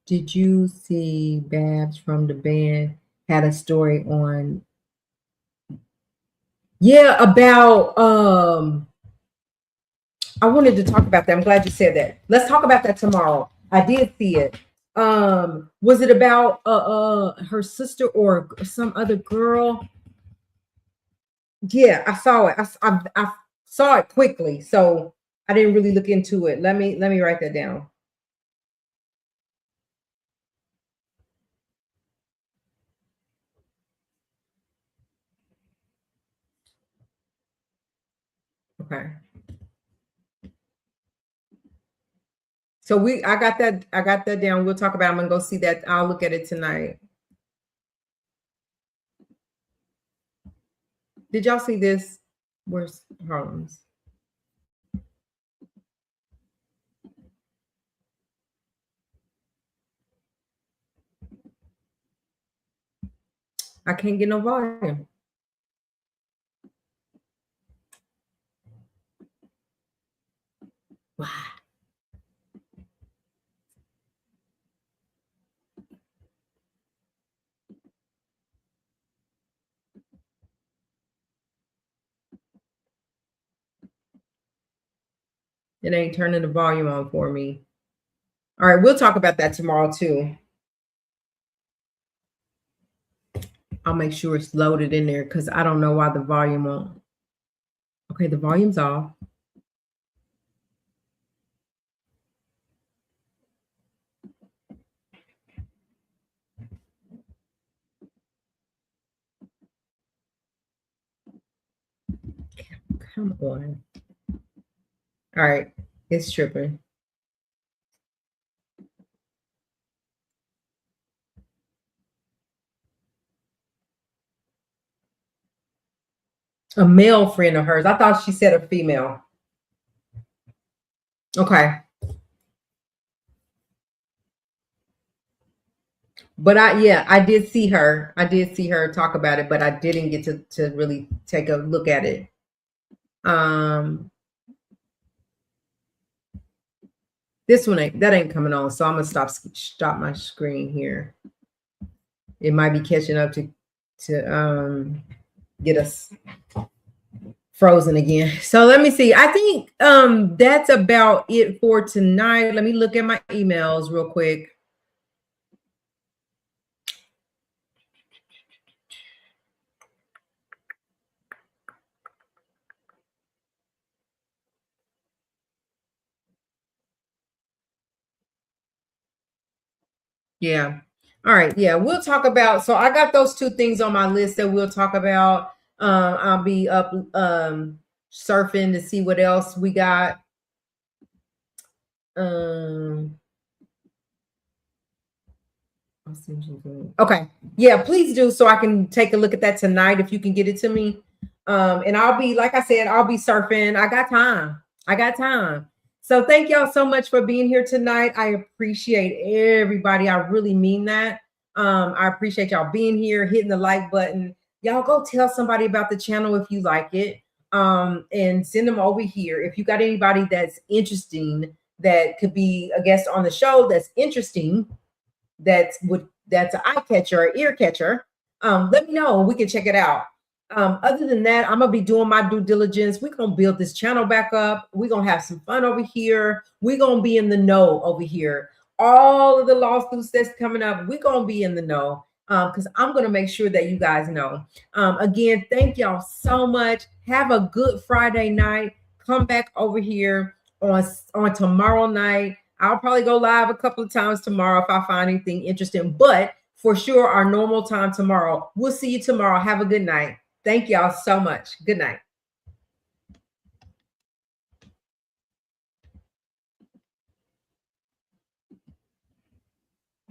Did you see Babs from the band had a story on? Yeah, about I wanted to talk about that. I'm glad you said that. Let's talk about that tomorrow. I did see it. Was it about her sister or some other girl? Yeah, I saw it. I saw it quickly, so I didn't really look into it. Let me write that down. Okay. So I got that down. We'll talk about it. I'm gonna go see that. I'll look at it tonight. Did y'all see this? Where's Harlem's? I can't get no volume. Wow. It ain't turning the volume on for me. All right, we'll talk about that tomorrow too. I'll make sure it's loaded in there because I don't know why the volume on. Okay, the volume's off. Come on. All right, it's tripping. A male friend of hers. I thought she said a female. Okay. But I did see her. I did see her talk about it, but I didn't get to really take a look at it. This one ain't coming on, so I'm gonna stop my screen here. It might be catching up to get us frozen again. So let me see. I think that's about it for tonight. Let me look at my emails real quick. Yeah. All right. Yeah, we'll talk about. So I got those two things on my list that we'll talk about. I'll be up surfing to see what else we got. Okay. Yeah, please do so I can take a look at that tonight if you can get it to me. And I'll be, like I said, I'll be surfing. I got time. So thank y'all so much for being here tonight. I appreciate everybody. I really mean that. I appreciate y'all being here, hitting the like button. Y'all go tell somebody about the channel if you like it. And send them over here. If you got anybody that's interesting that could be a guest on the show that's interesting, that's an eye catcher or ear catcher, let me know. We can check it out. Other than that, I'm gonna be doing my due diligence. We're gonna build this channel back up. We're gonna have some fun over here. We're gonna be in the know over here. All of the lawsuits that's coming up, we're gonna be in the know, because I'm gonna make sure that you guys know. Again, thank y'all so much. Have a good Friday night. Come back over here on tomorrow night. I'll probably go live a couple of times tomorrow if I find anything interesting, but for sure, our normal time tomorrow. We'll see you tomorrow. Have a good night. Thank y'all so much. Good night.